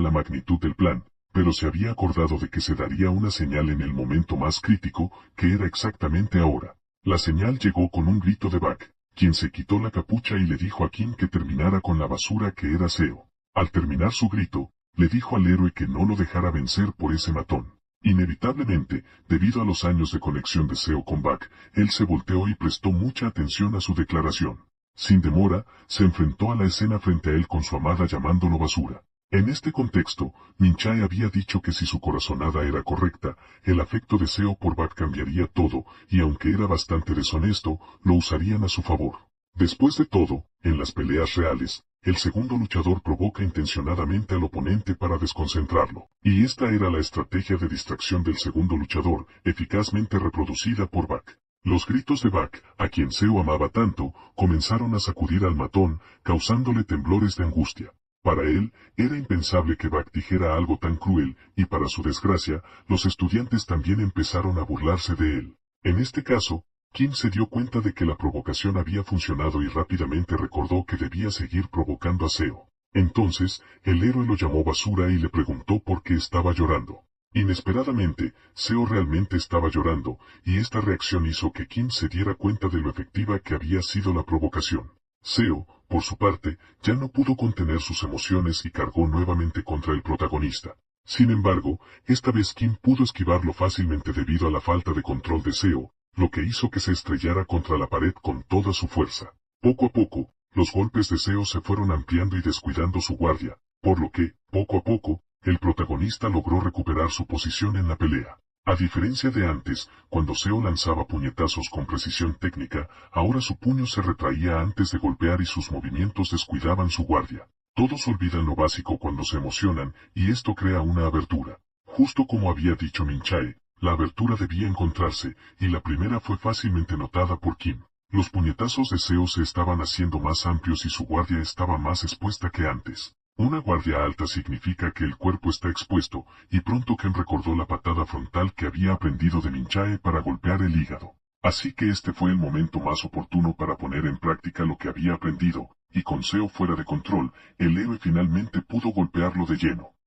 la magnitud del plan, pero se había acordado de que se daría una señal en el momento más crítico, que era exactamente ahora. La señal llegó con un grito de Bak, quien se quitó la capucha y le dijo a Kim que terminara con la basura que era Seo. Al terminar su grito, le dijo al héroe que no lo dejara vencer por ese matón. Inevitablemente, debido a los años de conexión de Seo con Bak, él se volteó y prestó mucha atención a su declaración. Sin demora, se enfrentó a la escena frente a él con su amada llamándolo basura. En este contexto, Min-chae había dicho que si su corazonada era correcta, el afecto de Seo por Bak cambiaría todo, y aunque era bastante deshonesto, lo usarían a su favor. Después de todo, en las peleas reales, el segundo luchador provoca intencionadamente al oponente para desconcentrarlo, y esta era la estrategia de distracción del segundo luchador, eficazmente reproducida por Bak. Los gritos de Bak, a quien Seo amaba tanto, comenzaron a sacudir al matón, causándole temblores de angustia. Para él, era impensable que Bak dijera algo tan cruel, y para su desgracia, los estudiantes también empezaron a burlarse de él. En este caso, Kim se dio cuenta de que la provocación había funcionado y rápidamente recordó que debía seguir provocando a Seo. Entonces, el héroe lo llamó basura y le preguntó por qué estaba llorando. Inesperadamente, Seo realmente estaba llorando, y esta reacción hizo que Kim se diera cuenta de lo efectiva que había sido la provocación. Seo, por su parte, ya no pudo contener sus emociones y cargó nuevamente contra el protagonista. Sin embargo, esta vez Kim pudo esquivarlo fácilmente debido a la falta de control de Seo, lo que hizo que se estrellara contra la pared con toda su fuerza. Poco a poco, los golpes de Seo se fueron ampliando y descuidando su guardia, por lo que, poco a poco, el protagonista logró recuperar su posición en la pelea. A diferencia de antes, cuando Seo lanzaba puñetazos con precisión técnica, ahora su puño se retraía antes de golpear y sus movimientos descuidaban su guardia. Todos olvidan lo básico cuando se emocionan, y esto crea una abertura. Justo como había dicho Min-chae, la abertura debía encontrarse, y la primera fue fácilmente notada por Kim. Los puñetazos de Seo se estaban haciendo más amplios y su guardia estaba más expuesta que antes. Una guardia alta significa que el cuerpo está expuesto, y pronto Ken recordó la patada frontal que había aprendido de Min-chae para golpear el hígado. Así que este fue el momento más oportuno para poner en práctica lo que había aprendido, y con Seo fuera de control, el héroe finalmente pudo golpearlo de lleno.